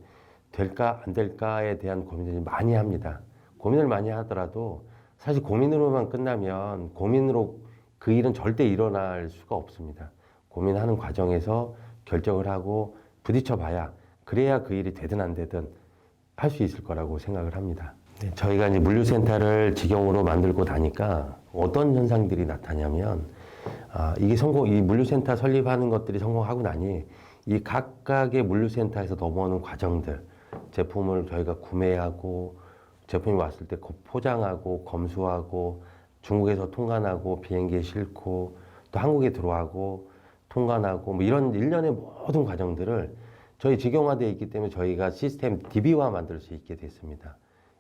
될까 안 될까에 대한 고민을 많이 합니다. 고민을 많이 하더라도 사실 고민으로만 끝나면 고민으로 그 일은 절대 일어날 수가 없습니다. 고민하는 과정에서 결정을 하고 부딪혀 봐야, 그래야 그 일이 되든 안 되든 할 수 있을 거라고 생각을 합니다. 네, 저희가 이제 물류센터를 직영으로 만들고 나니까 어떤 현상들이 나타나냐면, 이게 이 물류센터 설립하는 것들이 성공하고 나니 이 각각의 물류센터에서 넘어오는 과정들, 제품을 저희가 구매하고 제품이 왔을 때 포장하고 검수하고 중국에서 통관하고 비행기에 싣고 또 한국에 들어가고 통관하고 뭐 이런 일련의 모든 과정들을 저희 직영화되어 있기 때문에 저희가 시스템 DB화 만들 수 있게 됐습니다.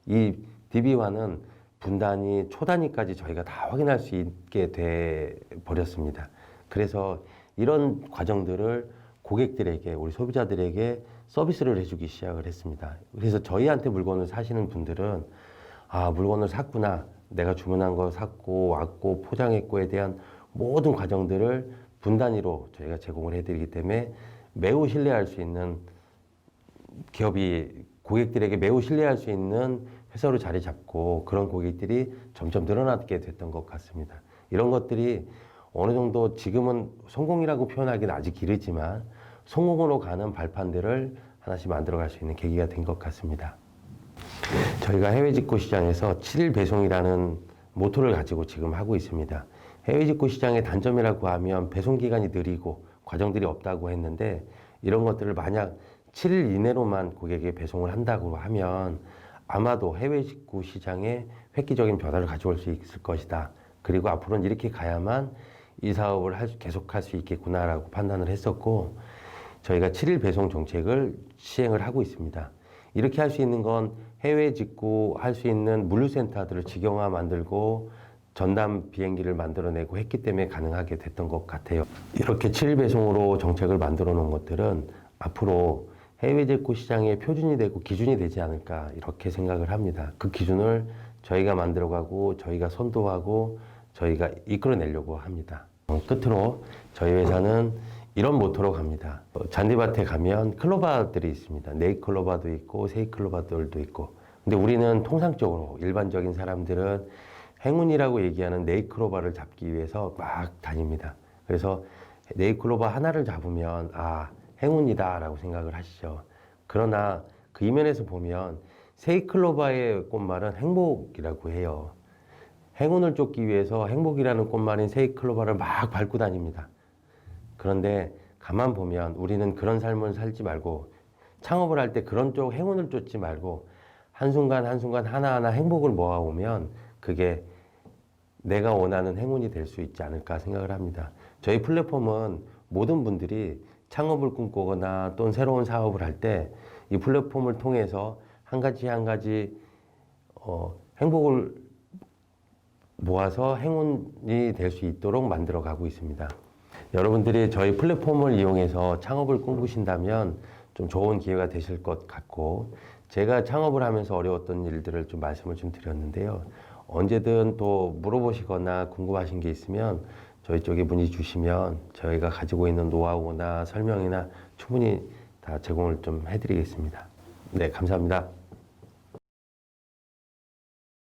이 DB화는 분단위, 초단위까지 저희가 다 확인할 수 있게 돼 버렸습니다. 그래서 이런 과정들을 고객들에게, 우리 소비자들에게 서비스를 해주기 시작을 했습니다. 그래서 저희한테 물건을 사시는 분들은 물건을 샀구나, 내가 주문한 거 샀고 왔고 포장했고에 대한 모든 과정들을 분단위로 저희가 제공을 해드리기 때문에 매우 신뢰할 수 있는 기업이, 고객들에게 매우 신뢰할 수 있는 회사로 자리 잡고 그런 고객들이 점점 늘어나게 됐던 것 같습니다. 이런 것들이 어느 정도 지금은 성공이라고 표현하기는 아직 이르지만 성공으로 가는 발판들을 하나씩 만들어갈 수 있는 계기가 된 것 같습니다. 저희가 해외 직구 시장에서 7일 배송이라는 모토를 가지고 지금 하고 있습니다. 해외 직구 시장의 단점이라고 하면 배송 기간이 느리고 과정들이 없다고 했는데, 이런 것들을 만약 7일 이내로만 고객에게 배송을 한다고 하면 아마도 해외 직구 시장에 획기적인 변화를 가져올 수 있을 것이다. 그리고 앞으로는 이렇게 가야만 이 사업을 계속할 수 있겠구나라고 판단을 했었고, 저희가 7일 배송 정책을 시행을 하고 있습니다. 이렇게 할 수 있는 건 해외 직구 할 수 있는 물류센터들을 직영화 만들고 전담 비행기를 만들어내고 했기 때문에 가능하게 됐던 것 같아요. 이렇게 7일 배송으로 정책을 만들어 놓은 것들은 앞으로 해외 직구 시장의 표준이 되고 기준이 되지 않을까, 이렇게 생각을 합니다. 그 기준을 저희가 만들어가고 저희가 선도하고 저희가 이끌어내려고 합니다. 끝으로 저희 회사는 이런 모토로 갑니다. 잔디밭에 가면 클로바들이 있습니다. 네이 클로바도 있고 세이 클로바들도 있고. 근데 우리는 통상적으로 일반적인 사람들은 행운이라고 얘기하는 네이 클로바를 잡기 위해서 막 다닙니다. 그래서 네이 클로바 하나를 잡으면 행운이다 라고 생각을 하시죠. 그러나 그 이면에서 보면 세이 클로바의 꽃말은 행복이라고 해요. 행운을 쫓기 위해서 행복이라는 꽃말인 세이 클로바를 막 밟고 다닙니다. 그런데 가만 보면 우리는 그런 삶을 살지 말고, 창업을 할 때 그런 쪽 행운을 쫓지 말고 한순간 한순간 하나하나 행복을 모아오면 그게 내가 원하는 행운이 될 수 있지 않을까 생각을 합니다. 저희 플랫폼은 모든 분들이 창업을 꿈꾸거나 또는 새로운 사업을 할 때 이 플랫폼을 통해서 한 가지 한 가지 행복을 모아서 행운이 될 수 있도록 만들어 가고 있습니다. 여러분들이 저희 플랫폼을 이용해서 창업을 꿈꾸신다면 좀 좋은 기회가 되실 것 같고, 제가 창업을 하면서 어려웠던 일들을 좀 말씀을 좀 드렸는데요. 언제든 또 물어보시거나 궁금하신 게 있으면 저희 쪽에 문의 주시면 저희가 가지고 있는 노하우나 설명이나 충분히 다 제공을 좀 해드리겠습니다. 네, 감사합니다.